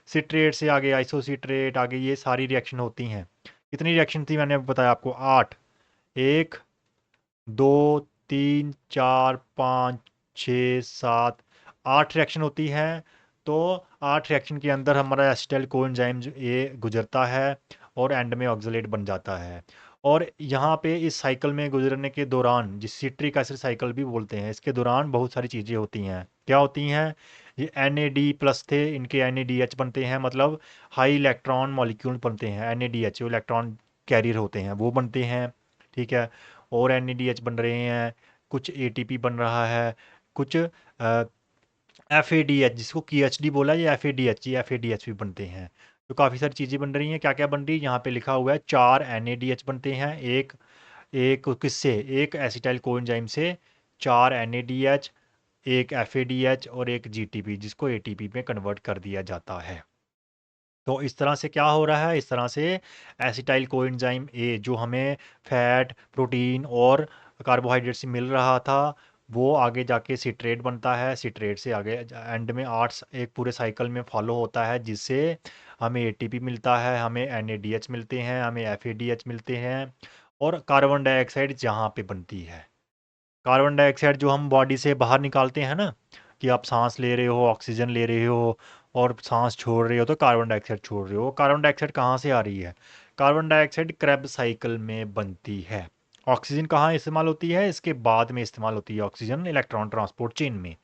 सिट्रेट से आगे आइसोसिट्रेट, आगे ये सारी रिएक्शन होती हैं। कितनी रिएक्शन थी मैंने बताया आपको, 8। 1 2 3 4 5 6 7 8 रिएक्शन होती हैं। तो 8 रिएक्शन के अंदर हमारा एसिटाइल कोएंजाइम ये गुजरता है और एंड में ऑक्सलेट बन जाता है। और यहाँ पे इस साइकिल में गुजरने के दौरान, जिस सिट्रिक एसिड साइकिल भी बोलते हैं, इसके दौरान बहुत सारी चीज़ें होती हैं। क्या होती हैं, ये NAD+ थे, इनके NADH बनते हैं, मतलब हाई इलेक्ट्रॉन मॉलिक्यूल बनते हैं। NADH जो इलेक्ट्रॉन कैरियर होते हैं वो बनते हैं, ठीक है। और NADH बन रहे हैं, कुछ ATP बन रहा है, कुछ FADH, जिसको KHD बोला, ये FADH भी बनते हैं। तो काफ़ी सारी चीज़ें बन रही हैं। क्या क्या बन रही है यहाँ पे लिखा हुआ है, 4 NADH बनते हैं, एक एक किससे, एक एसिटाइल कोएंजाइम से 4 NADH, एक FADH और एक GTP, जिसको ATP में कन्वर्ट कर दिया जाता है। तो इस तरह से क्या हो रहा है, इस तरह से एसिटाइल कोएंजाइम ए जो हमें फैट, प्रोटीन और कार्बोहाइड्रेट से मिल रहा था, वो आगे जाके सिट्रेट बनता है। सिट्रेट से आगे एंड में 8 एक पूरे साइकिल में फॉलो होता है, जिससे हमें ATP मिलता है, हमें NADH मिलते हैं, हमें FADH मिलते हैं। और कार्बन डाइऑक्साइड जहाँ पे बनती है, कार्बन डाइऑक्साइड जो हम बॉडी से बाहर निकालते हैं ना, कि आप सांस ले रहे हो, ऑक्सीजन ले रहे हो और सांस छोड़ रहे हो तो कार्बन डाइऑक्साइड छोड़ रहे हो। कार्बन डाइऑक्साइड कहाँ से आ रही है, कार्बन डाइऑक्साइड क्रेब साइकिल में बनती है। ऑक्सीजन कहाँ इस्तेमाल होती है, इसके बाद में इस्तेमाल होती है ऑक्सीजन इलेक्ट्रॉन ट्रांसपोर्ट चेन में।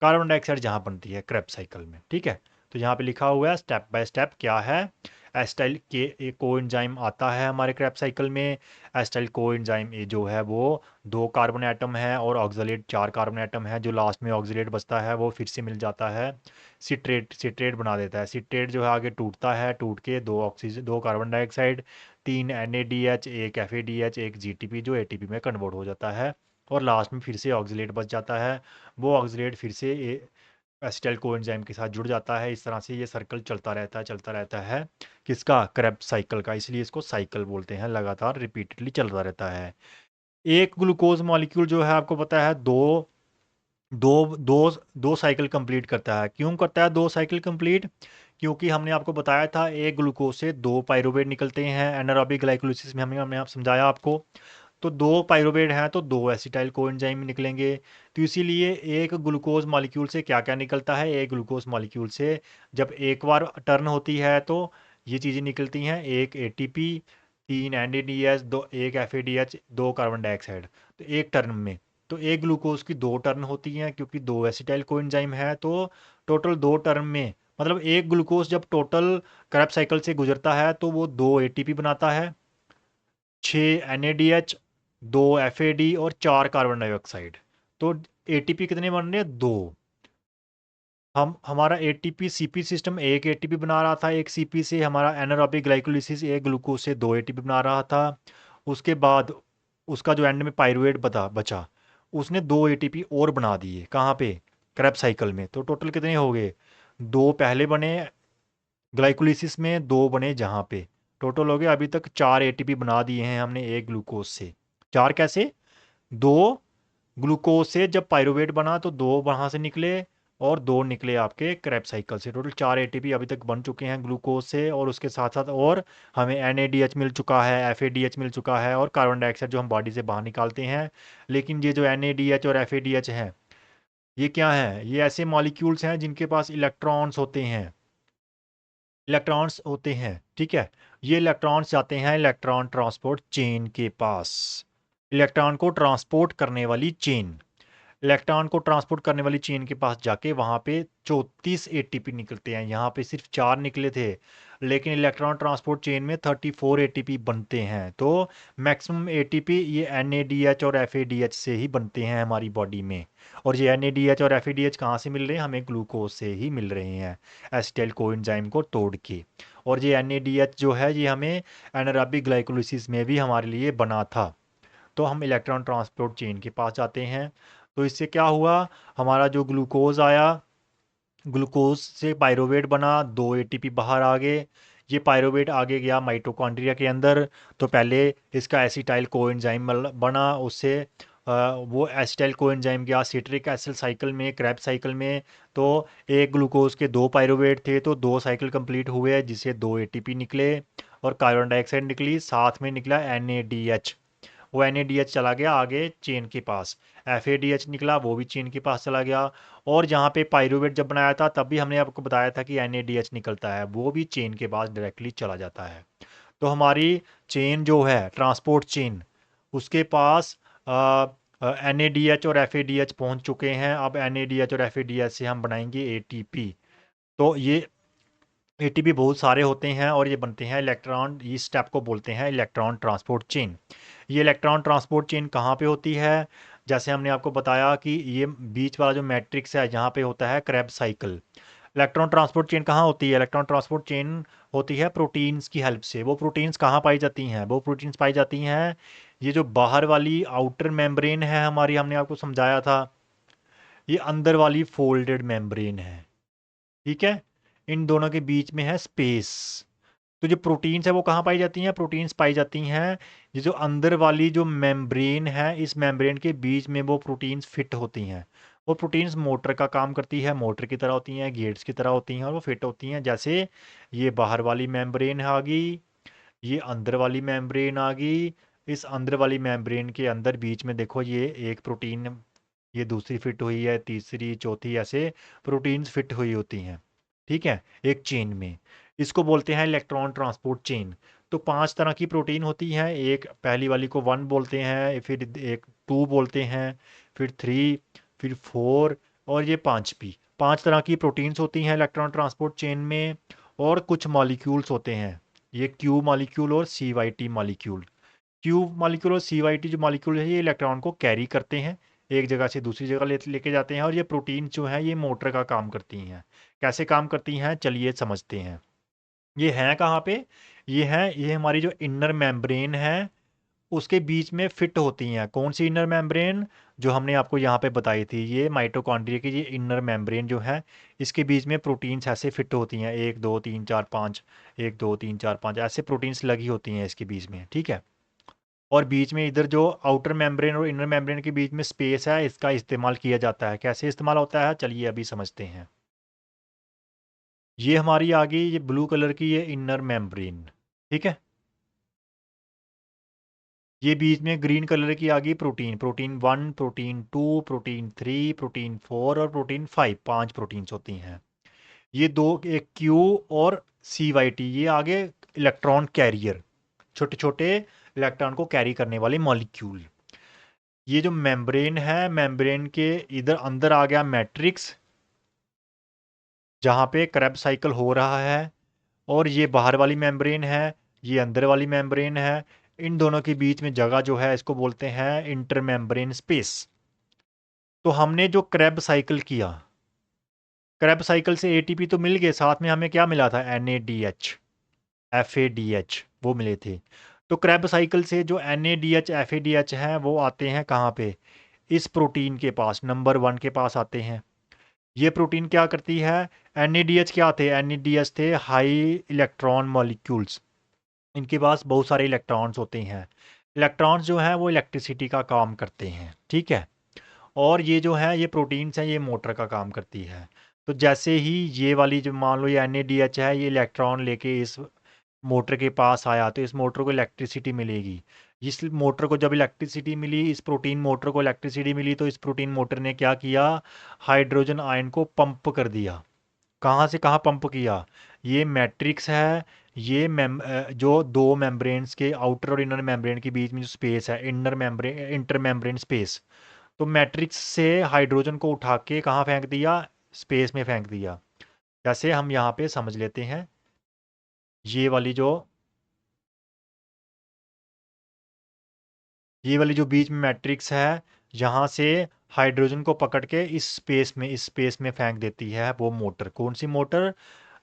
कार्बन डाइऑक्साइड जहाँ बनती है क्रेब साइकिल में, ठीक है। तो यहाँ पे लिखा हुआ है स्टेप बाय स्टेप क्या है, एसिटाइल के कोएंजाइम आता है हमारे क्रेब साइकिल में। एसिटाइल कोएंजाइम ए जो है वो 2 कार्बन एटम है और ऑक्सलेट 4 कार्बन एटम है, जो लास्ट में ऑक्सलेट बचता है वो फिर से मिल जाता है, सिट्रेट बना देता है। सिट्रेट जो है आगे टूटता है, टूट के 2 ऑक्सीजन, 2 कार्बन डाइऑक्साइड, 3 NADH, एक FADH, एक GTP जो ATP में कन्वर्ट हो जाता है, और लास्ट में फिर से ऑक्सलेट बच जाता है। वो ऑक्सलेट फिर से एसिटाइल कोएंजाइम के साथ जुड़ जाता है। इस तरह से ये सर्कल चलता रहता है, किसका, क्रेब्स साइकिल का। इसलिए इसको साइकिल बोलते हैं, लगातार रिपीटेडली चलता रहता है। एक ग्लूकोज मॉलिक्यूल जो है आपको पता है दो दो दो दो साइकिल कंप्लीट करता है। क्यों करता है 2 साइकिल कंप्लीट, क्योंकि हमने आपको बताया था एक ग्लूकोज से 2 पाइरुवेट निकलते हैं एनारोबिक ग्लाइकोलिसिस में, हमने आप समझाया आपको। तो 2 पाइरुवेट हैं तो 2 एसिटाइल कोएंजाइम निकलेंगे। तो इसीलिए एक ग्लूकोज मॉलिक्यूल से क्या क्या निकलता है, एक ग्लूकोज मॉलिक्यूल से जब एक बार टर्न होती है तो ये चीज़ें निकलती हैं, एक ATP, 3 NADH, दो एक FADH, 2 कार्बन डाइऑक्साइड, तो एक टर्न में। तो एक ग्लूकोज की 2 टर्न होती हैं, क्योंकि 2 एसिटाइल कोएंजाइम है, तो टोटल 2 टर्न में, मतलब एक ग्लूकोज जब टोटल क्रैब साइकिल से गुजरता है तो वो 2 ATP बनाता है, 6 NADH, 2 FAD और 4 कार्बन डाइऑक्साइड। तो ATP कितने बन रहे हैं, 2। हमारा ATP CP सिस्टम एक ATP बना रहा था, एक CP से हमारा एनारोबिक ग्लाइकोलिसिस एक ग्लूकोज से 2 ATP बना रहा था। उसके बाद उसका जो एंड में पाइरुवेट बचा, उसने 2 ATP और बना दिए, कहाँ पे, क्रेब साइकिल में। तो टोटल कितने हो गए, 2 पहले बने ग्लाइकोलिसिस में, 2 बने जहाँ पे, टोटल हो गए अभी तक 4 ATP बना दिए हैं हमने एक ग्लूकोज से। 4 कैसे, 2 ग्लूकोज से जब पाइरुवेट बना तो 2 वहाँ से निकले और 2 निकले आपके क्रेब साइकिल से। टोटल 4 ATP अभी तक बन चुके हैं ग्लूकोज से, और उसके साथ साथ और हमें NADH मिल चुका है, FADH मिल चुका है, और कार्बन डाइऑक्साइड जो हम बॉडी से बाहर निकालते हैं। लेकिन ये जो NADH और FADH हैं, ये क्या है, ये ऐसे मॉलिक्यूल्स हैं जिनके पास इलेक्ट्रॉन्स होते हैं, ठीक है। ये इलेक्ट्रॉन्स जाते हैं इलेक्ट्रॉन ट्रांसपोर्ट चेन के पास, इलेक्ट्रॉन को ट्रांसपोर्ट करने वाली चेन। इलेक्ट्रॉन को ट्रांसपोर्ट करने वाली चेन के पास जाके वहाँ पे 34 एटीपी निकलते हैं। यहाँ पे सिर्फ 4 निकले थे, लेकिन इलेक्ट्रॉन ट्रांसपोर्ट चेन में 34 एटीपी बनते हैं। तो मैक्सिमम एटीपी ये NADH और FADH से ही बनते हैं हमारी बॉडी में। और ये NADH और FADH कहाँ से मिल रहे हैं? हमें ग्लूकोज से ही मिल रहे हैं, एसिटाइल कोएंजाइम को तोड़ के। और ये NADH जो है ये हमें एनारोबिक ग्लाइकोलिसिस में भी हमारे लिए बना था। तो हम इलेक्ट्रॉन ट्रांसपोर्ट चेन के पास जाते हैं। तो इससे क्या हुआ, हमारा जो ग्लूकोज आया, ग्लूकोज से पायरोवेट बना, 2 एटीपी बाहर आ गए। ये पायरोवेट आगे गया माइटोकॉन्ड्रिया के अंदर। तो पहले इसका एसिटाइल कोएंजाइम बना, उससे वो एसिटाइल कोएंजाइम गया सिट्रिक एसिड साइकिल में, क्रेब्स साइकिल में। तो एक ग्लूकोज के 2 पायरोवेट थे, तो 2 साइकिल कंप्लीट हुए, जिससे 2 एटीपी निकले और कार्बन डाइऑक्साइड निकली, साथ में निकला NADH। वो NADH चला गया आगे चेन के पास, FADH निकला, वो भी चेन के पास चला गया। और जहाँ पे पायरुवेट जब बनाया था तब भी हमने आपको बताया था कि NADH निकलता है, वो भी चेन के पास डायरेक्टली चला जाता है। तो हमारी चेन जो है ट्रांसपोर्ट चेन, उसके पास NADH और FADH पहुंच चुके हैं। अब NADH और FADH से हम बनाएंगे ATP। तो ये ATP बहुत सारे होते हैं और ये बनते हैं इलेक्ट्रॉन, इस स्टेप को बोलते हैं इलेक्ट्रॉन ट्रांसपोर्ट चेन। ये इलेक्ट्रॉन ट्रांसपोर्ट चेन कहाँ पे होती है? जैसे हमने आपको बताया कि ये बीच वाला जो मैट्रिक्स है यहाँ पे होता है Krebs cycle. Electron transport chain कहाँ होती है? इलेक्ट्रॉन ट्रांसपोर्ट चेन होती है प्रोटीन्स की हेल्प से। वो प्रोटीन्स कहाँ पाई जाती हैं? वो प्रोटीन्स पाई जाती हैं, ये जो बाहर वाली आउटर मेम्ब्रेन है हमारी, हमने आपको समझाया था, ये अंदर वाली फोल्डेड मेम्ब्रेन है। ठीक है, इन दोनों के बीच में है स्पेस। तो जो प्रोटीन्स है वो कहाँ पाई जाती हैं? प्रोटीन्स पाई जाती हैं ये जो अंदर वाली जो मेम्ब्रेन है, इस मेम्ब्रेन के बीच में वो प्रोटीन्स फिट होती हैं। वो प्रोटीन्स मोटर का काम करती है, मोटर की तरह होती हैं, गेट्स की तरह होती हैं, और वो फिट होती हैं। जैसे ये बाहर वाली मेम्ब्रेन आ गई, ये अंदर वाली मेम्ब्रेन आ गई। इस अंदर वाली मेम्ब्रेन के अंदर बीच में देखो, ये एक प्रोटीन, ये दूसरी फिट हुई है, तीसरी, चौथी, ऐसे प्रोटीन्स फिट हुई होती हैं। ठीक है, एक चेन में। इसको बोलते हैं इलेक्ट्रॉन ट्रांसपोर्ट चेन। तो 5 तरह की प्रोटीन होती हैं। एक पहली वाली को 1 बोलते हैं, फिर एक 2 बोलते हैं, फिर 3, फिर 4, और ये 5 भी। 5 तरह की प्रोटीन्स होती हैं इलेक्ट्रॉन ट्रांसपोर्ट चेन में। और कुछ मॉलिक्यूल्स होते हैं, ये Q मॉलिक्यूल और CYT मॉलिक्यूल। Q मॉलिक्यूल और CYT जो मॉलिक्यूल है, ये इलेक्ट्रॉन को कैरी करते हैं, एक जगह से दूसरी जगह लेके जाते हैं। और ये प्रोटीन जो है ये मोटर का काम करती हैं। कैसे काम करती हैं, चलिए समझते हैं। ये हैं कहाँ पे? ये हमारी जो इनर मेम्ब्रेन है, उसके बीच में फिट होती हैं। कौन सी इनर मेम्ब्रेन? जो हमने आपको यहाँ पे बताई थी, ये माइटोकॉन्ड्रिया की ये इनर मेम्ब्रेन जो है, इसके बीच में प्रोटीन्स ऐसे फिट होती हैं, 1 2 3 4 5, 1 2 3 4 5 ऐसे प्रोटीन्स लगी होती हैं इसके बीच में। ठीक है, और बीच में इधर जो आउटर मेम्ब्रेन और इनर मेम्ब्रेन के बीच में स्पेस है, इसका इस्तेमाल किया जाता है। कैसे इस्तेमाल होता है, चलिए अभी समझते हैं। ये हमारी आ गई, ये ब्लू कलर की ये इनर मेम्ब्रेन। ठीक है, ये बीच में ग्रीन कलर की आ गई protein, protein 1, protein 2, protein 3, protein 4 और प्रोटीन 5, 5 प्रोटीन्स होती हैं। ये दो, एक Q और CYT, ये आगे इलेक्ट्रॉन कैरियर, छोटे छोटे इलेक्ट्रॉन को कैरी करने वाले मॉलिक्यूल। ये जो मेम्ब्रेन है, मेम्ब्रेन के इधर अंदर आ गया मैट्रिक्स, जहाँ पे क्रेब साइकिल हो रहा है। और ये बाहर वाली मेम्ब्रेन है, ये अंदर वाली मेम्ब्रेन है। इन दोनों के बीच में जगह जो है, इसको बोलते हैं इंटर मेम्ब्रेन स्पेस। तो हमने जो क्रेब साइकिल किया, क्रेब साइकिल से ATP तो मिल गए, साथ में हमें क्या मिला था? NADH, FADH, वो मिले थे। तो क्रेब साइकिल से जो NADH, FADH हैं, वो आते हैं कहाँ पे? इस प्रोटीन के पास, नंबर 1 के पास आते हैं। ये प्रोटीन क्या करती है? NADH क्या थे? NADH थे हाई इलेक्ट्रॉन मॉलिक्यूल्स। इनके पास बहुत सारे इलेक्ट्रॉन्स होते हैं। इलेक्ट्रॉन्स जो हैं वो इलेक्ट्रिसिटी का काम करते हैं। ठीक है, और ये जो है ये प्रोटीन्स हैं, ये मोटर का काम करती है। तो जैसे ही ये वाली जो मान लो ये NADH है, ये इलेक्ट्रॉन लेके इस मोटर के पास आया, तो इस मोटर को इलेक्ट्रिसिटी मिलेगी। इस मोटर को जब इलेक्ट्रिसिटी मिली, इस प्रोटीन मोटर को इलेक्ट्रिसिटी मिली, तो इस प्रोटीन मोटर ने क्या किया? हाइड्रोजन आयन को पंप कर दिया। कहाँ से कहाँ पंप किया? ये मैट्रिक्स है, ये जो दो मेम्ब्रेन्स के आउटर और इनर मेम्ब्रेन के बीच में जो स्पेस है, inner membrane inter membrane space, तो मैट्रिक्स से हाइड्रोजन को उठा के कहाँ फेंक दिया, स्पेस में फेंक दिया। जैसे हम यहाँ पे समझ लेते हैं, ये वाली जो बीच में मैट्रिक्स है, यहाँ से हाइड्रोजन को पकड़ के इस स्पेस में फेंक देती है वो मोटर। कौन सी मोटर?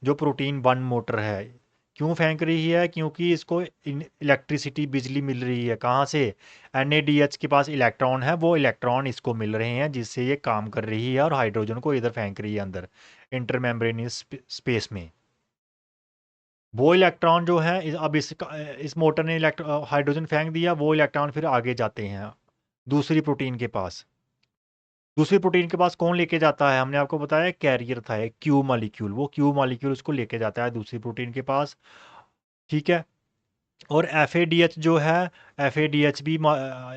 जो प्रोटीन 1 मोटर है। क्यों फेंक रही है? क्योंकि इसको इलेक्ट्रिसिटी, बिजली मिल रही है। कहाँ से? NaDH के पास इलेक्ट्रॉन है, वो इलेक्ट्रॉन इसको मिल रहे हैं, जिससे ये काम कर रही है और हाइड्रोजन को इधर फेंक रही है अंदर इंटरमेम्ब्रेनियस स्पेस में। वो इलेक्ट्रॉन जो है अब इस मोटर ने हाइड्रोजन फेंक दिया, वो इलेक्ट्रॉन फिर आगे जाते हैं दूसरी प्रोटीन के पास। दूसरी प्रोटीन के पास कौन लेके जाता है? हमने आपको बताया कैरियर था एक क्यू मॉलिक्यूल, वो क्यू मॉलिक्यूल उसको लेके जाता है दूसरी प्रोटीन के पास। ठीक है। और FADH जो है, FADH भी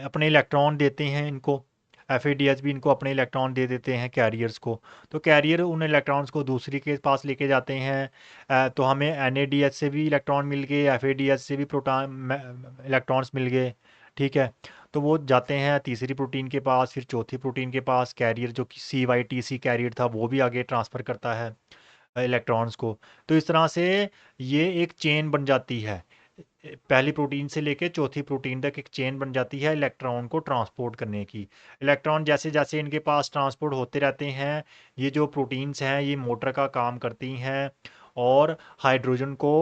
अपने इलेक्ट्रॉन देते हैं इनको। FADH भी इनको अपने इलेक्ट्रॉन दे देते हैं कैरियर्स को। तो कैरियर उन इलेक्ट्रॉन्स को दूसरी के पास लेके जाते हैं। तो हमें NaDH से भी इलेक्ट्रॉन मिल गए, FADH से भी प्रोटॉन इलेक्ट्रॉन्स मिल गए। ठीक है। तो वो जाते हैं तीसरी प्रोटीन के पास, फिर चौथी प्रोटीन के पास। कैरियर जो कि CYTC कैरियर था, वो भी आगे ट्रांसफ़र करता है इलेक्ट्रॉन्स को। तो इस तरह से ये एक चेन बन जाती है। पहली प्रोटीन से लेके चौथी प्रोटीन तक एक चेन बन जाती है इलेक्ट्रॉन को ट्रांसपोर्ट करने की। इलेक्ट्रॉन जैसे जैसे इनके पास ट्रांसपोर्ट होते रहते हैं, ये जो प्रोटीन्स हैं ये मोटर का काम करती हैं और हाइड्रोजन को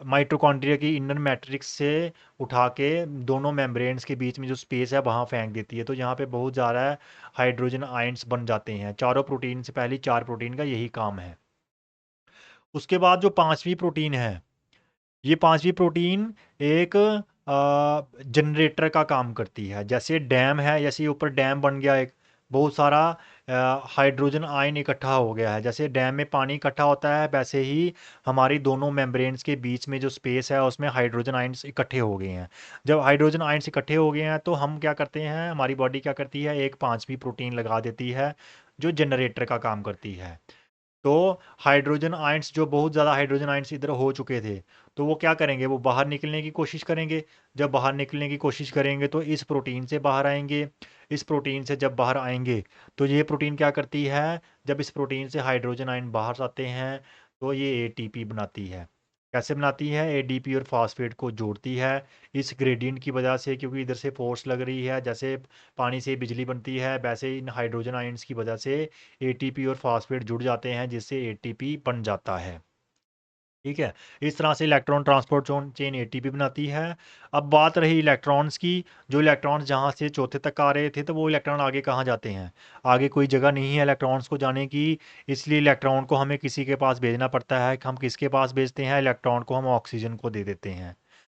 माइटोकॉन्ड्रिया की इनर मैट्रिक्स से उठा के दोनों मेम्ब्रेन्स के बीच में जो स्पेस है वहाँ फेंक देती है। तो यहाँ पे बहुत ज़्यादा हाइड्रोजन आयंस बन जाते हैं। चारों प्रोटीन से पहली 4 प्रोटीन का यही काम है। उसके बाद जो पांचवी प्रोटीन है, ये पांचवी प्रोटीन एक जनरेटर का काम करती है। जैसे डैम है, जैसे ऊपर डैम बन गया एक, बहुत सारा हाइड्रोजन आयन इकट्ठा हो गया है। जैसे डैम में पानी इकट्ठा होता है, वैसे ही हमारी दोनों मेम्ब्रेन्स के बीच में जो स्पेस है उसमें हाइड्रोजन आयन्स इकट्ठे हो गए हैं। जब हाइड्रोजन आयन्स इकट्ठे हो गए हैं तो हम क्या करते हैं, हमारी बॉडी क्या करती है, एक पांचवी प्रोटीन लगा देती है जो जनरेटर का काम करती है। तो हाइड्रोजन आयंस, जो बहुत ज़्यादा हाइड्रोजन आयंस इधर हो चुके थे, तो वो क्या करेंगे, वो बाहर निकलने की कोशिश करेंगे। जब बाहर निकलने की कोशिश करेंगे तो इस प्रोटीन से बाहर आएंगे। इस प्रोटीन से जब बाहर आएंगे तो ये प्रोटीन क्या करती है, जब इस प्रोटीन से हाइड्रोजन आयन बाहर आते हैं तो ये ATP बनाती है। कैसे बनाती है? ADP और फास्फेट को जोड़ती है इस ग्रेडियंट की वजह से, क्योंकि इधर से फोर्स लग रही है। जैसे पानी से बिजली बनती है, वैसे इन हाइड्रोजन आयंस की वजह से ATP और फास्फेट जुड़ जाते हैं, जिससे ATP बन जाता है। ठीक है। इस तरह से इलेक्ट्रॉन ट्रांसपोर्ट चेन ATP बनाती है। अब बात रही इलेक्ट्रॉन्स की। जो इलेक्ट्रॉन्स जहाँ से चौथे तक आ रहे थे, तो वो इलेक्ट्रॉन आगे कहाँ जाते हैं? आगे कोई जगह नहीं है इलेक्ट्रॉन्स को जाने की, इसलिए इलेक्ट्रॉन को हमें किसी के पास भेजना पड़ता है। हम किसके पास भेजते हैं? इलेक्ट्रॉन को हम ऑक्सीजन को दे देते हैं।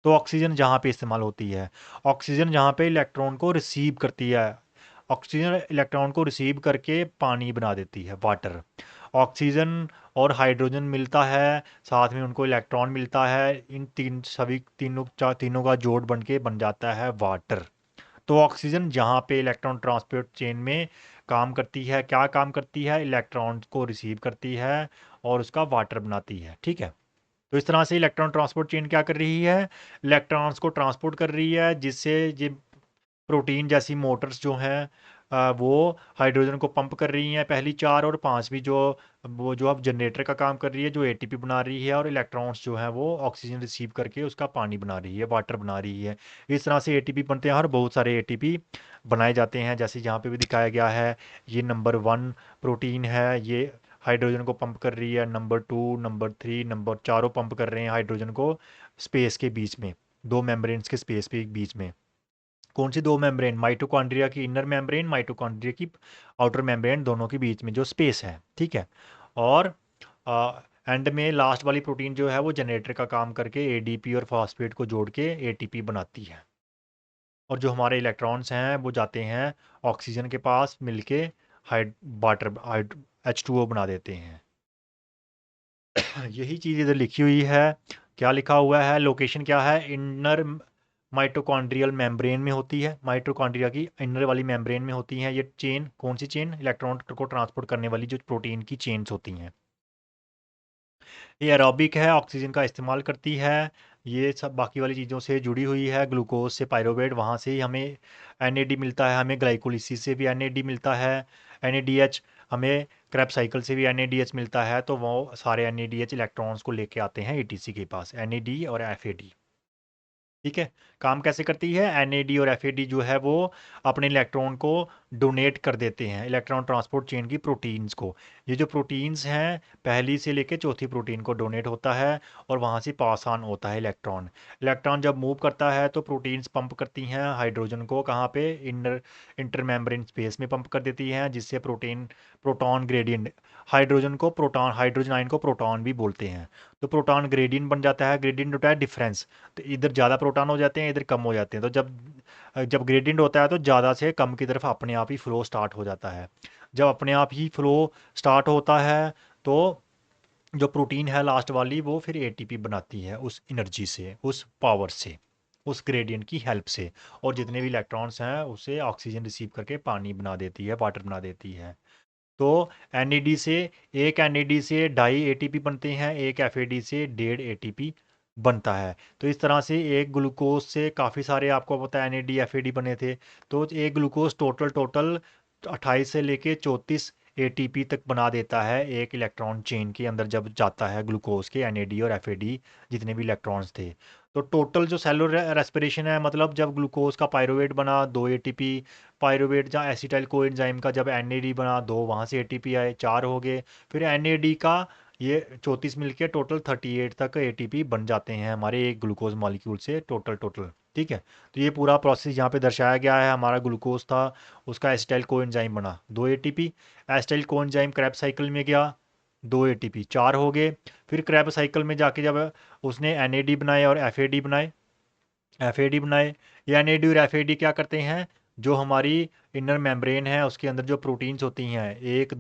तो ऑक्सीजन जहाँ पे इस्तेमाल होती है, ऑक्सीजन जहाँ पे इलेक्ट्रॉन को रिसीव करती है, ऑक्सीजन इलेक्ट्रॉन को रिसीव करके पानी बना देती है, वाटर। ऑक्सीजन और हाइड्रोजन मिलता है, साथ में उनको इलेक्ट्रॉन मिलता है, इन तीनों का जोड़ बन के बन जाता है वाटर। तो ऑक्सीजन जहाँ पे इलेक्ट्रॉन ट्रांसपोर्ट चेन में काम करती है, क्या काम करती है? इलेक्ट्रॉन को रिसीव करती है और उसका वाटर बनाती है। ठीक है। तो इस तरह से इलेक्ट्रॉन ट्रांसपोर्ट चेन क्या कर रही है, इलेक्ट्रॉन्स को ट्रांसपोर्ट कर रही है, जिससे ये प्रोटीन जैसी मोटर्स जो हैं वो हाइड्रोजन को पंप कर रही हैं, पहली 4, और पांचवी जो वो जो अब जनरेटर का काम कर रही है, जो ATP बना रही है, और इलेक्ट्रॉन्स जो हैं वो ऑक्सीजन रिसीव करके उसका पानी बना रही है, वाटर बना रही है। इस तरह से ATP बनते हैं और बहुत सारे ATP बनाए जाते हैं, जैसे यहाँ पे भी दिखाया गया है। ये नंबर 1 प्रोटीन है, ये हाइड्रोजन को पंप कर रही है। नंबर 2, नंबर 3, नंबर चारों पंप कर रहे हैं हाइड्रोजन को स्पेस के बीच में, दो मेम्ब्रेन्स के स्पेस के बीच में। कौन सी दो मेम्ब्रेन? माइटोकॉन्ड्रिया की इनर मेम्ब्रेन, माइटोकॉन्ड्रिया की आउटर मेम्ब्रेन, दोनों के बीच में जो स्पेस है। ठीक है। और एंड में लास्ट वाली प्रोटीन जो है वो जनरेटर का काम करके ADP और फास्फेट को जोड़ के ATP बनाती है। और जो हमारे इलेक्ट्रॉन्स हैं वो जाते हैं ऑक्सीजन के पास मिलके हाइड वाटर H2O बना देते हैं। यही चीज़ इधर लिखी हुई है। क्या लिखा हुआ है? लोकेशन क्या है? इनर माइटोकॉन्ड्रियल मेम्ब्रेन में होती है, माइटोकॉन्ड्रिया की इनर वाली मेम्ब्रेन में होती हैं ये चेन। कौन सी चेन? इलेक्ट्रॉन को ट्रांसपोर्ट करने वाली जो प्रोटीन की चेन्स होती हैं। ये एरोबिक है, ऑक्सीजन का इस्तेमाल करती है। ये सब बाकी वाली चीज़ों से जुड़ी हुई है, ग्लूकोज से पायरुवेट, वहाँ से ही हमें NAD मिलता है, हमें ग्लाइकोलिसिस से भी NAD मिलता है, NADH हमें क्रैब साइकिल से भी NADH मिलता है। तो वो सारे NADH इलेक्ट्रॉन्स को लेके आते हैं ATC के पास, NAD और FAD। ठीक है। काम कैसे करती है? NAD और FAD जो है वो अपने इलेक्ट्रॉन को डोनेट कर देते हैं इलेक्ट्रॉन ट्रांसपोर्ट चेन की प्रोटीन्स को। ये जो प्रोटीन्स हैं पहली से लेके चौथी प्रोटीन को डोनेट होता है और वहाँ से पास ऑन होता है इलेक्ट्रॉन। इलेक्ट्रॉन जब मूव करता है तो प्रोटीन्स पंप करती हैं हाइड्रोजन को, कहाँ पे? इंटर मेम्ब्रेन स्पेस में पंप कर देती हैं, जिससे प्रोटॉन ग्रेडियंट, हाइड्रोजन आयन को प्रोटॉन भी बोलते हैं। तो प्रोटॉन ग्रेडियंट बन जाता है। ग्रेडियंट होता है डिफरेंस, तो इधर ज़्यादा प्रोटॉन हो जाते हैं, इधर कम हो जाते हैं। तो जब जब ग्रेडियंट होता है तो ज़्यादा से कम की तरफ अपने आप ही फ्लो स्टार्ट हो जाता है। जब अपने आप ही फ्लो स्टार्ट होता है तो जो प्रोटीन है लास्ट वाली वो फिर ATP बनाती है उस एनर्जी से, उस पावर से, उस ग्रेडियंट की हेल्प से। और जितने भी इलेक्ट्रॉन्स हैं उसे ऑक्सीजन रिसीव करके पानी बना देती है, वाटर बना देती है। तो NAD से एक NAD से ढाई ATP बनते हैं, एक FAD से 1.5 ATP बनता है। तो इस तरह से एक ग्लूकोज से काफ़ी सारे, आपको पता है NAD FAD बने थे। तो एक ग्लूकोज टोटल टोटल 28 से लेके 34 ATP तक बना देता है एक इलेक्ट्रॉन चेन के अंदर जब जाता है ग्लूकोज के NAD और FAD जितने भी इलेक्ट्रॉन्स थे। तो टोटल जो सेलुलर रेस्पिरेशन है, मतलब जब ग्लूकोज का पायरुवेट बना 2 ATP, पायरुवेट जहाँ एसिटाइल कोएंजाइम का जब NAD बना 2, वहाँ से ATP आए 4 हो गए। फिर NAD का ये 34 मिलके टोटल 38 तक ATP बन जाते हैं हमारे एक ग्लूकोज मॉलिक्यूल से टोटल टोटल। ठीक है। तो ये पूरा प्रोसेस यहाँ पे दर्शाया गया है। हमारा ग्लूकोज था, उसका एसिटाइल कोएंजाइम बना 2 ATP, acetyl coenzyme Krebs cycle में गया 2 ATP 4 हो गए। फिर क्रैब साइकिल में जाके जब उसने NAD बनाए और FAD बनाए, ये NAD और FAD क्या करते हैं? जो हमारी इनर मेम्ब्रेन है उसके अंदर जो प्रोटीन्स होती हैं, एक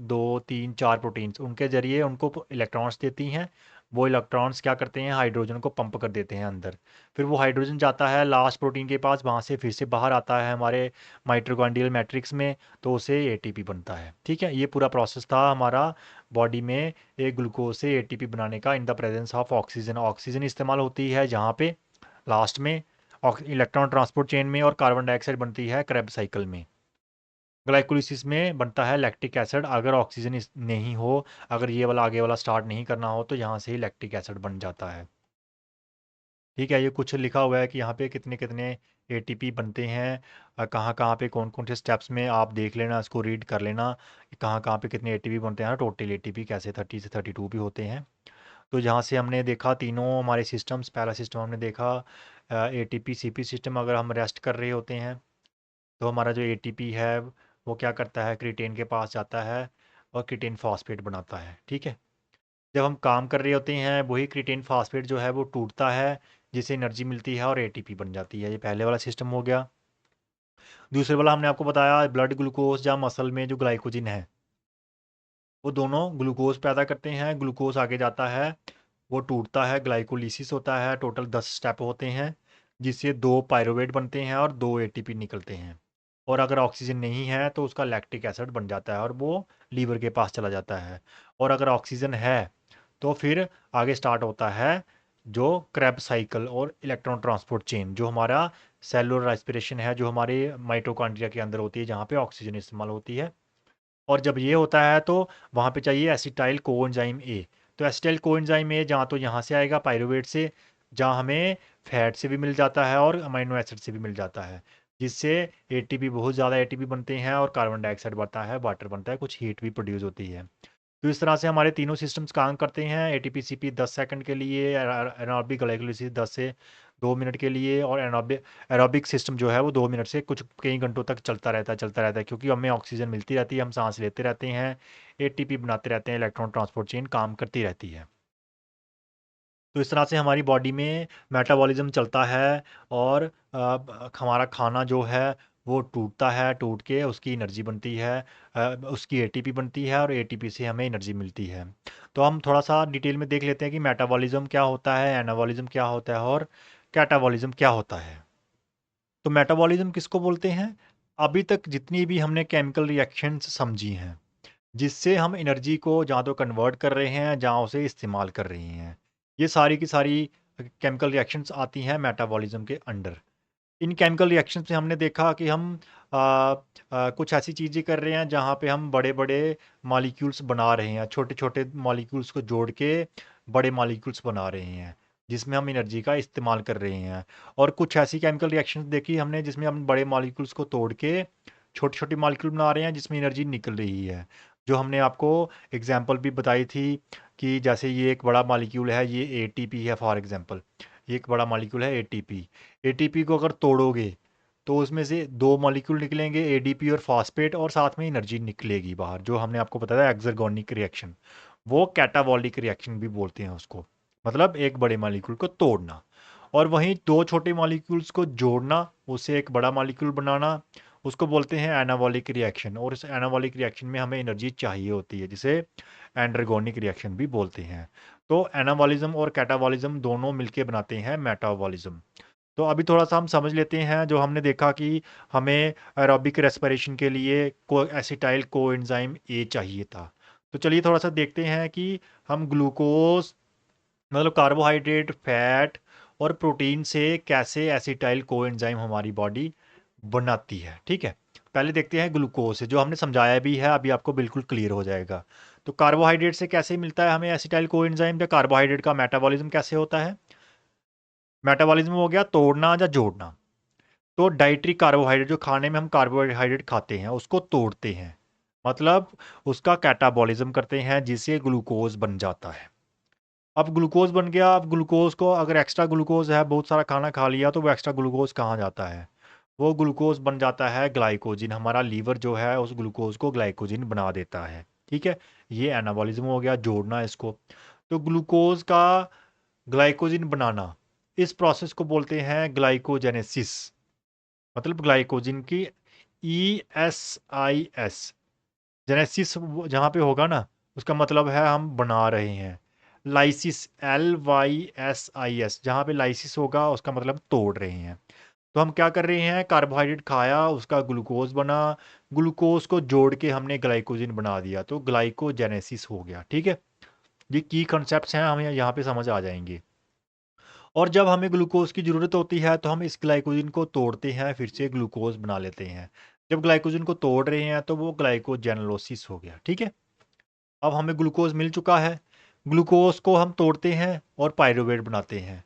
दो तीन चार प्रोटीन्स, उनके जरिए उनको इलेक्ट्रॉन्स देती हैं। वो इलेक्ट्रॉन्स क्या करते हैं? हाइड्रोजन को पंप कर देते हैं अंदर। फिर वो हाइड्रोजन जाता है लास्ट प्रोटीन के पास, वहाँ से फिर से बाहर आता है हमारे माइटोकॉन्ड्रियल मैट्रिक्स में, तो उसे ATP बनता है। ठीक है। ये पूरा प्रोसेस था हमारा बॉडी में एक ग्लूकोज से ATP बनाने का in the presence of oxygen. Oxygen इस्तेमाल होती है जहाँ पे? लास्ट में इलेक्ट्रॉन ट्रांसपोर्ट चेन में, और कार्बन डाइऑक्साइड बनती है क्रेब साइकिल में। ग्लाइकोलिसिस में बनता है लैक्टिक एसिड। अगर ऑक्सीजन नहीं हो, अगर ये वाला आगे वाला स्टार्ट नहीं करना हो, तो यहाँ से ही लैक्टिक एसिड बन जाता है। ठीक है। ये कुछ लिखा हुआ है कि यहाँ पे कितने कितने ATP बनते हैं, कहाँ कहाँ पे कौन कौन से स्टेप्स में, आप देख लेना, इसको रीड कर लेना कि कहाँ कहाँ पे कितने ATP बनते हैं। टोटल ATP कैसे 30 से 32 भी होते हैं। तो जहाँ से हमने देखा तीनों हमारे सिस्टम्स, पहला सिस्टम हमने देखा ATP CP सिस्टम। अगर हम रेस्ट कर रहे होते हैं तो हमारा जो ATP है वो क्या करता है? क्रिटेन के पास जाता है और क्रिटेन फॉस्फेट बनाता है। ठीक है। जब हम काम कर रहे होते हैं वही क्रिटेन फॉस्फेट जो है वो टूटता है, जिससे एनर्जी मिलती है और ATP बन जाती है। ये पहले वाला सिस्टम हो गया। दूसरे वाला हमने आपको बताया ब्लड ग्लूकोज या मसल में जो ग्लाइकोजिन है, वो दोनों ग्लूकोज पैदा करते हैं। ग्लूकोज आगे जाता है, वो टूटता है, ग्लाइकोलिसिस होता है। टोटल 10 स्टेप होते हैं, जिससे 2 पायरुवेट बनते हैं और 2 ATP निकलते हैं। और अगर ऑक्सीजन नहीं है तो उसका लैक्टिक एसिड बन जाता है और वो लीवर के पास चला जाता है। और अगर ऑक्सीजन है तो फिर आगे स्टार्ट होता है जो क्रेब साइकिल और इलेक्ट्रॉन ट्रांसपोर्ट चेन, जो हमारा सेलुलर रेस्पिरेशन है, जो हमारे माइटोकॉन्ड्रिया के अंदर होती है, जहाँ पे ऑक्सीजन इस्तेमाल होती है। और जब ये होता है तो वहाँ पे चाहिए एसिटाइल कोएंजाइम ए। तो एसिटाइल कोएंजाइम ए जहाँ तो यहाँ से आएगा पायरुवेट से, जहाँ हमें फैट से भी मिल जाता है और अमीनो एसिड से भी मिल जाता है, जिससे ATP, बहुत ज़्यादा ATP बनते हैं और कार्बन डाइऑक्साइड बनता है, वाटर बनता है, कुछ हीट भी प्रोड्यूस होती है। तो इस तरह से हमारे तीनों सिस्टम्स काम करते हैं। ATP CP 10 सेकंड के लिए, एनारोबिक ग्लाइकोलिसिस 10 से 2 मिनट के लिए, और एरोबिक सिस्टम जो है वो 2 मिनट से कुछ कई घंटों तक चलता रहता है, क्योंकि हमें ऑक्सीजन मिलती रहती है, हम सांस लेते रहते हैं, ATP बनाते रहते हैं, इलेक्ट्रॉन ट्रांसपोर्ट चेन काम करती रहती है। तो इस तरह से हमारी बॉडी में मेटाबॉलिज्म चलता है। और हमारा खाना जो है वो टूटता है, टूट के उसकी एनर्जी बनती है, उसकी ATP बनती है और ATP से हमें एनर्जी मिलती है। तो हम थोड़ा सा डिटेल में देख लेते हैं कि मेटाबॉलिज्म क्या होता है, एनाबॉलिज्म क्या होता है और कैटाबॉलिज्म क्या होता है। तो मेटाबॉलिज्म किसको बोलते हैं? अभी तक जितनी भी हमने केमिकल रिएक्शंस समझी हैं, जिससे हम एनर्जी को जहाँ तो कन्वर्ट कर रहे हैं, जहाँ उसे इस्तेमाल कर रहे हैं। ये सारी की सारी केमिकल रिएक्शंस आती हैं मेटाबॉलिज्म के अंडर। इन केमिकल रिएक्शंस में हमने देखा कि हम कुछ ऐसी चीज़ें कर रहे हैं जहाँ पे हम बड़े-बड़े मॉलिक्यूल्स बना रहे हैं, छोटे-छोटे मॉलिक्यूल्स को जोड़ के बड़े मॉलिक्यूल्स बना रहे हैं, जिसमें हम एनर्जी का इस्तेमाल कर रहे हैं। और कुछ ऐसी केमिकल रिएक्शंस देखी हमने जिसमें हम बड़े मॉलिक्यूल्स को तोड़ के छोटे-छोटे मॉलिक्यूल बना रहे हैं जिसमें एनर्जी निकल रही है। जो हमने आपको एग्ज़ाम्पल भी बताई थी कि जैसे ये एक बड़ा मॉलिक्यूल है, ये एटीपी है फॉर एग्ज़ाम्पल। ये एक बड़ा मॉलिक्यूल है एटीपी। एटीपी को अगर तोड़ोगे तो उसमें से 2 मॉलिक्यूल निकलेंगे एडीपी और फॉस्फेट और साथ में एनर्जी निकलेगी बाहर, जो हमने आपको बताया एक्सर्गोनिक रिएक्शन। वो कैटाबॉलिक रिएक्शन भी बोलते हैं उसको, मतलब एक बड़े मॉलिक्यूल को तोड़ना। और वहीं 2 छोटे मॉलिक्यूल्स को जोड़ना, उससे एक बड़ा मॉलिक्यूल बनाना, उसको बोलते हैं एनाबॉलिक रिएक्शन। और इस एनाबॉलिक रिएक्शन में हमें एनर्जी चाहिए होती है, जिसे एंडरगोनिक रिएक्शन भी बोलते हैं। तो एनाबॉलिज्म और कैटाबॉलिज्म दोनों मिलके बनाते हैं मेटाबॉलिज्म। तो अभी थोड़ा-सा हम समझ लेते हैं, जो हमने देखा कि हमें एरोबिक रेस्पिरेशन के लिए को एसिटाइल कोएंजाइम ए चाहिए था। तो चलिए थोड़ा-सा देखते हैं कि हम ग्लूकोज़ मतलब कार्बोहाइड्रेट, फैट और प्रोटीन से कैसे एसिटाइल कोएंजाइम हमारी बॉडी बनाती है, ठीक है? पहले देखते हैं ग्लूकोज़ से, जो हमने समझाया भी है, अभी आपको बिल्कुल क्लियर हो जाएगा। तो कार्बोहाइड्रेट से कैसे मिलता है हमें एसिटाइल कोएंजाइम, या कार्बोहाइड्रेट का मेटाबॉलिज्म कैसे होता है? मेटाबॉलिज्म हो गया तोड़ना या जोड़ना। तो डाइटरी कार्बोहाइड्रेट, जो खाने में हम कार्बोहाइड्रेट खाते हैं उसको तोड़ते हैं, मतलब उसका कैटाबॉलिज्म करते हैं, जिससे ग्लूकोज बन जाता है। अब ग्लूकोज बन गया, अब ग्लूकोज को अगर एक्स्ट्रा ग्लूकोज है, बहुत सारा खाना खा लिया, तो वो एक्स्ट्रा ग्लूकोज कहाँ जाता है? वो ग्लूकोज बन जाता है ग्लाइकोजिन। हमारा लीवर जो है उस ग्लूकोज को ग्लाइकोजिन बना देता है, ठीक है? ये एनाबॉलिज्म हो गया, जोड़ना इसको। तो ग्लूकोज का ग्लाइकोजिन बनाना, इस प्रोसेस को बोलते हैं ग्लाइकोजेनेसिस। मतलब ग्लाइकोजिन की ESIS, जेनेसिस जहाँ पे होगा ना, उसका मतलब है हम बना रहे हैं। लाइसिस, LYSIS, जहाँ पे लाइसिस होगा उसका मतलब तोड़ रहे हैं। तो हम क्या कर रहे हैं, कार्बोहाइड्रेट खाया, उसका ग्लूकोज बना, ग्लूकोज को जोड़ के हमने ग्लाइकोजिन बना दिया, तो ग्लाइकोजेनेसिस हो गया, ठीक है? ये की कॉन्सेप्ट्स हैं, हमें यहाँ पे समझ आ जाएंगे। और जब हमें ग्लूकोज की ज़रूरत होती है तो हम इस ग्लाइकोजन को तोड़ते हैं, फिर से ग्लूकोज बना लेते हैं। जब ग्लाइकोजन को तोड़ रहे हैं तो वो ग्लाइकोजेनोसिस हो गया, ठीक है? अब हमें ग्लूकोज मिल चुका है। ग्लूकोज को हम तोड़ते हैं और पायरुवेट बनाते हैं।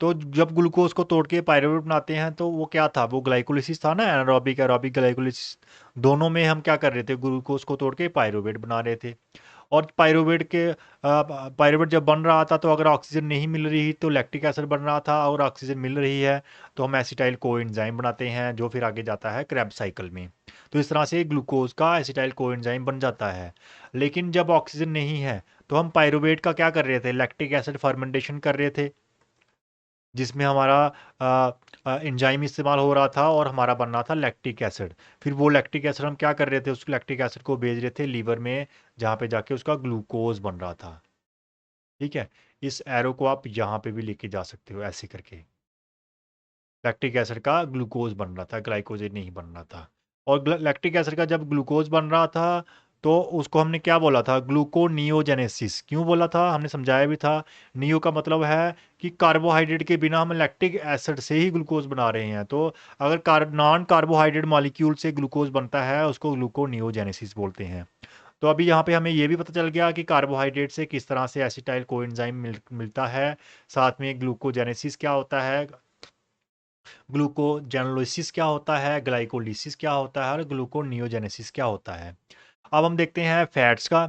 तो जब ग्लूकोज को तोड़ के पायरुवेट बनाते हैं तो वो क्या था, वो ग्लाइकोलिसिस था ना, एनारोबिक एरोबिक ग्लाइकोलिसिस। दोनों में हम क्या कर रहे थे, ग्लूकोज को तोड़ के पायरुवेट बना रहे थे। और पायरुवेट जब बन रहा था, तो अगर ऑक्सीजन नहीं मिल रही तो लैक्टिक एसिड बन रहा था, और ऑक्सीजन मिल रही है तो हम एसिटाइल कोएंजाइम बनाते हैं, जो फिर आगे जाता है क्रेब्स साइकिल में। तो इस तरह से ग्लूकोज का एसिटाइल कोएंजाइम बन जाता है। लेकिन जब ऑक्सीजन नहीं है तो हम पायरुवेट का क्या कर रहे थे, लैक्टिक एसिड फर्मेंटेशन कर रहे थे, जिसमें हमारा एंजाइम इस्तेमाल हो रहा था और हमारा बन रहा था लैक्टिक एसिड। फिर वो लैक्टिक एसिड हम क्या कर रहे थे, उस लैक्टिक एसिड को भेज रहे थे लीवर में, जहाँ पे जाके उसका ग्लूकोज बन रहा था, ठीक है? इस एरो को आप यहाँ पे भी लेके जा सकते हो ऐसे करके। लैक्टिक एसिड का ग्लूकोज बन रहा था, ग्लाइकोजेन नहीं बन रहा था। और लैक्टिक एसिड का जब ग्लूकोज बन रहा था तो उसको हमने क्या बोला था, ग्लूकोनियोजेनेसिस। क्यों बोला था, हमने समझाया भी था। नियो का मतलब है कि कार्बोहाइड्रेट के बिना हम लैक्टिक एसिड से ही ग्लूकोज बना रहे हैं। तो अगर नॉन कार्बोहाइड्रेट मॉलिक्यूल से ग्लूकोज बनता है उसको ग्लूकोनियोजेनेसिस बोलते हैं। तो अभी यहाँ पे हमें ये भी पता चल गया कि कार्बोहाइड्रेट से किस तरह से एसिटाइल कोएंजाइम मिलता है, साथ में ग्लूकोजेनेसिस क्या होता है, ग्लूकोजेनोलिसिस क्या होता है, ग्लाइकोलिसिस क्या होता है, और ग्लूकोनियोजेनेसिस क्या होता है। अब हम देखते हैं फैट्स का।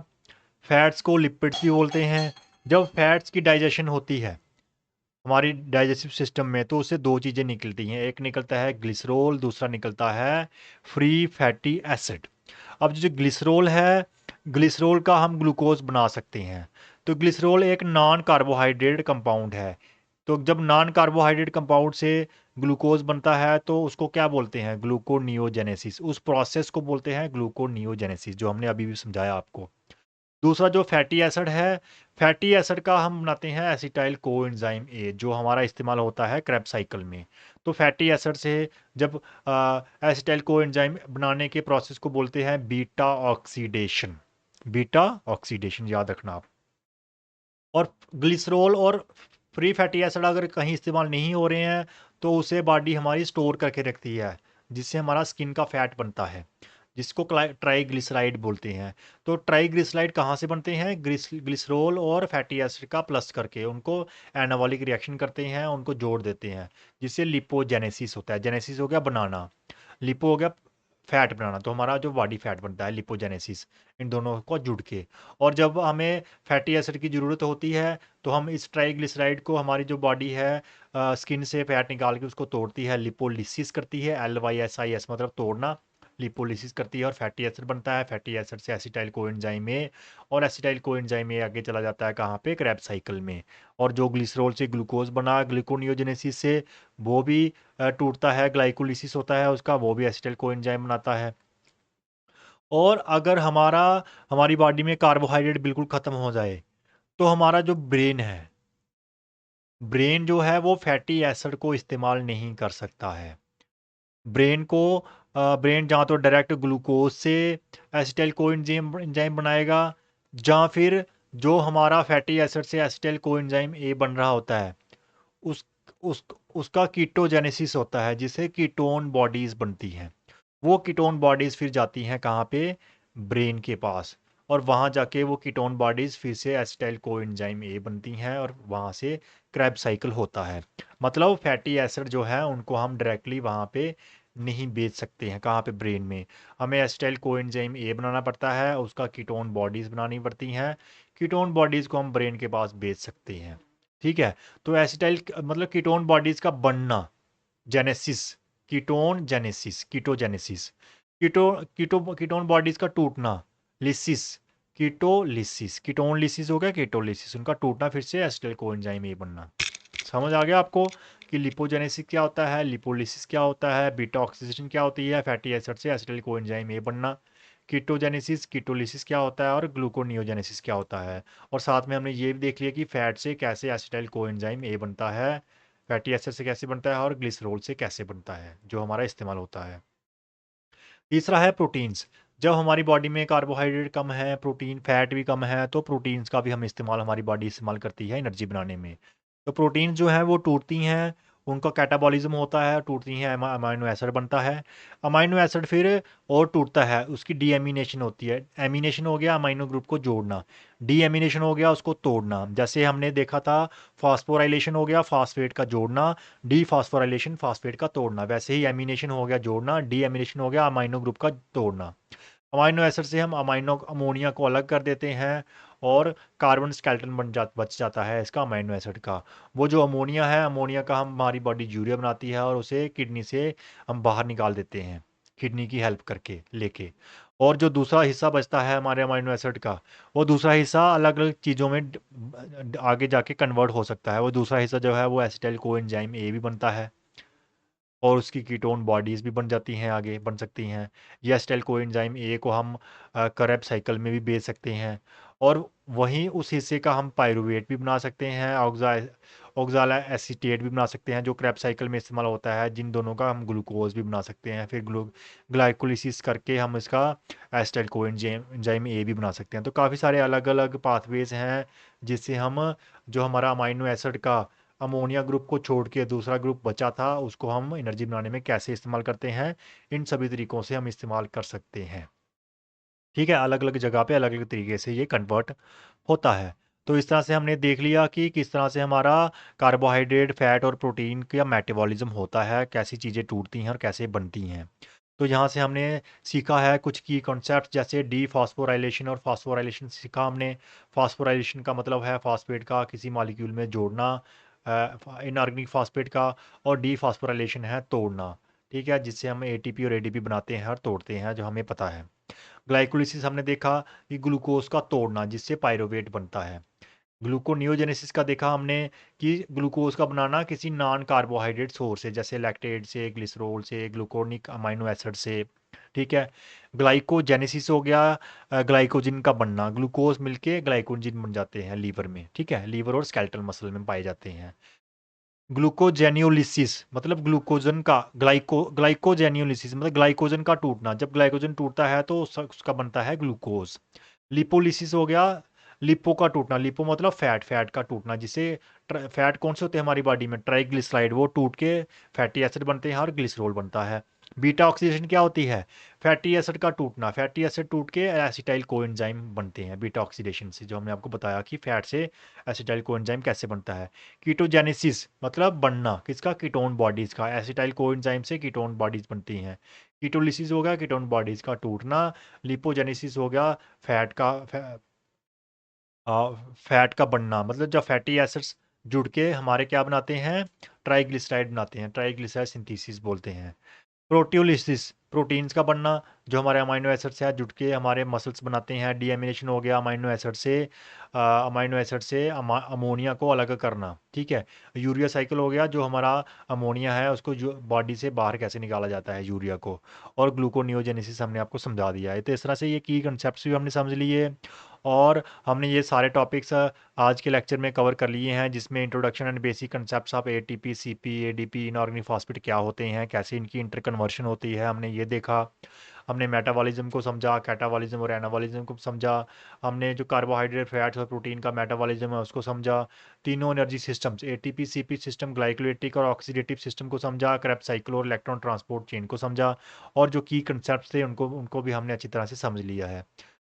फैट्स को लिपिड्स भी बोलते हैं। जब फैट्स की डाइजेशन होती है हमारी डाइजेस्टिव सिस्टम में, तो उससे दो चीज़ें निकलती हैं, एक निकलता है ग्लिसरॉल, दूसरा निकलता है फ्री फैटी एसिड। अब जो ग्लिसरॉल है, ग्लिसरॉल का हम ग्लूकोज बना सकते हैं। तो ग्लिसरॉल एक नॉन कार्बोहाइड्रेट कंपाउंड है। तो जब नॉन कार्बोहाइड्रेट कंपाउंड से ग्लूकोज बनता है तो उसको क्या बोलते हैं, ग्लूकोनियोजेनेसिस। उस प्रोसेस को बोलते हैं ग्लूकोनियोजेनेसिस, जो हमने अभी भी समझाया आपको। दूसरा जो फैटी एसिड है, फैटी एसिड का हम बनाते हैं एसिटाइल कोएंजाइम ए, जो हमारा इस्तेमाल होता है क्रेब साइकिल में। तो फैटी एसिड से जब एसिटाइल कोएंजाइम बनाने के प्रोसेस को बोलते हैं बीटा ऑक्सीडेशन। बीटा ऑक्सीडेशन, याद रखना आप। और ग्लिसरॉल और फ्री फैटी एसिड अगर कहीं इस्तेमाल नहीं हो रहे हैं तो उसे बॉडी हमारी स्टोर करके रखती है, जिससे हमारा स्किन का फैट बनता है, जिसको ट्राइग्लिसराइड बोलते हैं। तो ट्राइग्लिसराइड कहाँ से बनते हैं? ग्लिसरॉल और फैटी एसिड का प्लस करके उनको एनाबॉलिक रिएक्शन करते हैं, उनको जोड़ देते हैं, जिससे लिपोजेनेसिस होता है। जेनेसिस हो गया बनाना, लिपो हो गया फैट बनाना, तो हमारा जो बॉडी फैट बनता है लिपोजेनेसिस, इन दोनों को जुड़ के। और जब हमें फैटी एसिड की ज़रूरत होती है तो हम इस ट्राइग्लिसराइड को, हमारी जो बॉडी है स्किन से फैट निकाल के उसको तोड़ती है, लिपोलिसिस करती है, LYSIS मतलब तोड़ना, लिपोलिसिस करती है और फैटी एसिड बनता है। फैटी एसिड से एसिटाइल कोएंजाइम ए, और एसिटाइल कोएंजाइम ए आगे चला जाता है कहाँ पे? क्रेब्स साइकिल में। और जो ग्लिसरॉल से ग्लूकोज बना ग्लूकोनियोजेनेसिस से, वो भी टूटता है, ग्लाइकोलिसिस होता है उसका, वो भी एसिटाइल कोएंजाइम बनाता है। और अगर हमारी बॉडी में कार्बोहाइड्रेट बिल्कुल ख़त्म हो जाए तो हमारा जो ब्रेन है, ब्रेन जो है वो फैटी एसिड को इस्तेमाल नहीं कर सकता है। ब्रेन को ब्रेन जहाँ तो डायरेक्ट ग्लूकोज से एसिटाइल कोएंजाइम एंजाइम बनाएगा, या फिर जो हमारा फैटी एसिड से एसिटाइल कोएंजाइम ए बन रहा होता है उस उस उसका कीटोजेनेसिस होता है, जिससे कीटोन बॉडीज बनती हैं। वो कीटोन बॉडीज फिर जाती हैं कहाँ पे? ब्रेन के पास। और वहाँ जाके वो कीटोन बॉडीज फिर से एसिटाइल कोएंजाइम ए बनती हैं और वहाँ से क्रैब साइकिल होता है। मतलब फैटी एसिड जो है उनको हम डायरेक्टली वहाँ पे नहीं बेच सकते हैं। कहाँ पे? ब्रेन में। हमें एसिटाइल कोएंजाइम ए बनाना पड़ता है, उसका कीटोन बॉडीज बनानी पड़ती हैं। कीटोन बॉडीज को हम ब्रेन के पास बेच सकते हैं। ठीक है। तो एसिटाइल मतलब कीटोन बॉडीज का बनना, genesis, ketone genesis, कीटोजेनेसिस। Ketone bodies का टूटना, लिसिस, कीटोलिसिस। कीटोन लिसिस हो गया, कीटोलिसिस, उनका टूटना, फिर से एसिटाइल कोएंजाइम ए बनना। समझ आ गया आपको कि लिपोजेनेसिस क्या होता है, लिपोलिसिस क्या होता है, बीटा ऑक्सीडेशन क्या होती है, फैटी एसिड से एसिटाइल कोएंजाइम ए बनना, कीटोजेनेसिस, कीटोलिसिस क्या होता है, और ग्लूकोनियोजेनेसिस क्या होता है। और साथ में हमने ये भी देख लिया कि फैट से कैसे एसिटाइल कोएंजाइम ए बनता है, फैटी एसिड से कैसे बनता है, और ग्लिसरॉल से कैसे बनता है, जो हमारा इस्तेमाल होता है। तीसरा है प्रोटीन्स। जब हमारी बॉडी में कार्बोहाइड्रेट कम है, प्रोटीन फैट भी कम है, तो प्रोटीन्स का भी हम इस्तेमाल, हमारी बॉडी इस्तेमाल करती है एनर्जी बनाने में। तो प्रोटीन जो है वो टूटती हैं, उनका कैटाबॉलिज्म होता है, टूटती हैं, अमाइनो एसिड बनता है। अमाइनो एसिड फिर और टूटता है, उसकी डीएमिनेशन होती है। एमिनेशन हो गया अमाइनो ग्रुप को जोड़ना, डीएमिनेशन हो गया उसको तोड़ना। जैसे हमने देखा था फॉस्फोराइलेशन हो गया फास्फेट का जोड़ना, डी फॉस्फोराइलेशन फास्फेट का तोड़ना, वैसे ही एमिनेशन हो गया जोड़ना, डी एमिनेशन हो गया अमाइनो ग्रुप का तोड़ना। अमाइनो एसिड से हम अमाइनो अमोनिया को अलग कर देते हैं और कार्बन स्केलेटन बच जाता है इसका, अमाइनो एसिड का। वो जो अमोनिया है, अमोनिया का हमारी बॉडी यूरिया बनाती है और उसे किडनी से हम बाहर निकाल देते हैं, किडनी की हेल्प करके लेके। और जो दूसरा हिस्सा बचता है हमारे अमाइनो एसिड का, वो दूसरा हिस्सा अलग अलग चीज़ों में आगे जाके कन्वर्ट हो सकता है। वो दूसरा हिस्सा जो है वो एसिटाइल कोएंजाइम ए भी बनता है, और उसकी कीटोन बॉडीज़ भी बन जाती हैं, आगे बन सकती हैं। या एसिटाइल कोएंजाइम ए को हम करेब साइकिल में भी बेच सकते हैं, और वहीं उस हिस्से का हम पायरुवेट भी बना सकते हैं, ऑक्जाला एसीटेट भी बना सकते हैं, जो क्रैब साइकिल में इस्तेमाल होता है। जिन दोनों का हम ग्लूकोज भी बना सकते हैं, फिर ग्लाइकोलिसिस करके हम इसका एसिटाइल कोएंजाइम ए भी बना सकते हैं। तो काफ़ी सारे अलग अलग पाथवेज हैं जिससे हम, जो हमारा अमाइनो एसिड का अमोनिया ग्रुप को छोड़ के दूसरा ग्रुप बचा था, उसको हम एनर्जी बनाने में कैसे इस्तेमाल करते हैं, इन सभी तरीकों से हम इस्तेमाल कर सकते हैं। ठीक है। अलग अलग जगह पे अलग अलग तरीके से ये कन्वर्ट होता है। तो इस तरह से हमने देख लिया कि किस तरह से हमारा कार्बोहाइड्रेट, फैट और प्रोटीन का मेटाबॉलिज्म होता है, कैसी चीज़ें टूटती हैं और कैसे बनती हैं। तो यहाँ से हमने सीखा है कुछ की कॉन्सेप्ट, जैसे डी फॉस्फोराइलेशन और फॉस्फोराइलेशन सीखा हमने। फॉस्फोराइलेशन का मतलब है फॉस्फेट का किसी मॉलिक्यूल में जोड़ना, इनऑर्गेनिक फॉस्फेट का। और डी फॉस्फोराइलेशन है तोड़ना। ठीक है, जिससे हम एटीपी और एडीपी बनाते हैं और तोड़ते हैं, जो हमें पता है। ग्लाइकोलिसिस हमने देखा कि ग्लूकोज का तोड़ना, जिससे पायरुवेट बनता है। ग्लूकोनियोजेनेसिस का देखा हमने कि ग्लूकोज का बनाना किसी नॉन कार्बोहाइड्रेट सोर्स से, जैसे लैक्टेट से, ग्लिसरॉल से, ग्लूकोनिक अमाइनो एसिड से। ठीक है। ग्लाइकोजेनेसिस हो गया ग्लाइकोजिन का बनना, ग्लूकोज मिलके ग्लाइकोजिन बन जाते हैं लीवर में। ठीक है, लीवर और स्केलेटल मसल में पाए जाते हैं। ग्लूकोजेनियोलिसिस मतलब ग्लूकोजन का, ग्लाइकोजेनियोलिसिस मतलब ग्लाइकोजन का टूटना। जब ग्लाइकोजन टूटता है तो उसका बनता है ग्लूकोज। लिपोलिसिस हो गया, लिपो का टूटना, लिपो मतलब फैट, फैट का टूटना, जिसे फैट कौन से होते हैं हमारी बॉडी में, ट्राइग्लिसराइड, वो टूट के फैटी एसिड बनते हैं और ग्लिसरॉल बनता है। बीटा ऑक्सीडेशन क्या होती है, फैटी एसिड का टूटना, फैटी एसिड टूट के एसिटाइल कोएंजाइम बनते हैं बीटा ऑक्सीडेशन से, जो हमने आपको बताया कि फैट से एसिटाइल कोएंजाइम कैसे बनता है। कीटोजेनेसिस मतलब बनना किसका, कीटोन बॉडीज का, एसिटाइल कोएंजाइम से कीटोन बॉडीज बनती हैं। कीटोलिसिस हो गया कीटोन बॉडीज का टूटना, लिपोजेनेसिस हो गया फैट का फैट का बनना, मतलब जब फैटी एसिड्स जुड़ के हमारे क्या बनाते हैं, ट्राइग्लिसराइड बनाते हैं, ट्राइग्लिसराइड सिंथेसिस बोलते हैं। प्रोटियोलिसिस प्रोटीन्स का बनना, जो हमारे अमाइनो एसिड से जुट के हमारे मसल्स बनाते हैं। डीएमिनेशन हो गया अमाइनो एसिड से अमोनिया को अलग करना, ठीक है। यूरिया साइकिल हो गया, जो हमारा अमोनिया है उसको जो बॉडी से बाहर कैसे निकाला जाता है यूरिया को। और ग्लूकोनियोजेनेसिस हमने आपको समझा दिया है। तो इस तरह से ये की कंसेप्ट भी हमने समझ लिए, और हमने ये सारे टॉपिक्स आज के लेक्चर में कवर कर लिए हैं, जिसमें introduction and basic concepts of ATP, CP, ADP, inorganic phosphate क्या होते हैं, कैसे इनकी इंटर कन्वर्शन होती है, हमने ये देखा। हमने मेटाबॉलिज्म को समझा, कैटाबॉलिज्म और एनाबॉलिज्म को समझा। हमने जो कार्बोहाइड्रेट, फैट्स और प्रोटीन का मेटाबॉलिज्म है उसको समझा। तीनों energy systems ATP, CP system, glycolytic और ऑक्सीडेटिव सिस्टम को समझा। क्रेब्स साइकिल और इलेक्ट्रॉन ट्रांसपोर्ट चेन को समझा। और जो की कंसेप्ट थे उनको उनको भी हमने अच्छी तरह से समझ लिया है।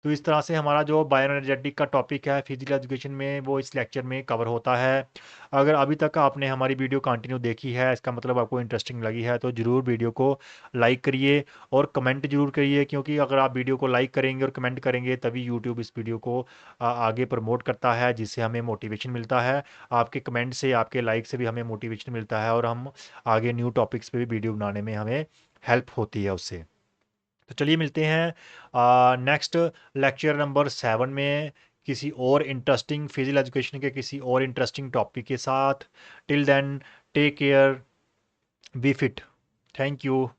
तो इस तरह से हमारा जो बायोएनर्जेटिक का टॉपिक है फिजिकल एजुकेशन में, वो इस लेक्चर में कवर होता है। अगर अभी तक आपने हमारी वीडियो कंटिन्यू देखी है, इसका मतलब आपको इंटरेस्टिंग लगी है, तो ज़रूर वीडियो को लाइक करिए और कमेंट जरूर करिए, क्योंकि अगर आप वीडियो को लाइक करेंगे और कमेंट करेंगे तभी यूट्यूब इस वीडियो को आगे प्रमोट करता है, जिससे हमें मोटिवेशन मिलता है। आपके कमेंट से, आपके लाइक से भी हमें मोटिवेशन मिलता है, और हम आगे न्यू टॉपिक्स पे भी वीडियो बनाने में हमें हेल्प होती है उससे। तो चलिए मिलते हैं नेक्स्ट लेक्चर नंबर 7 में, किसी और इंटरेस्टिंग फिजिकल एजुकेशन के किसी और इंटरेस्टिंग टॉपिक के साथ। Till then, take care, be fit. Thank you.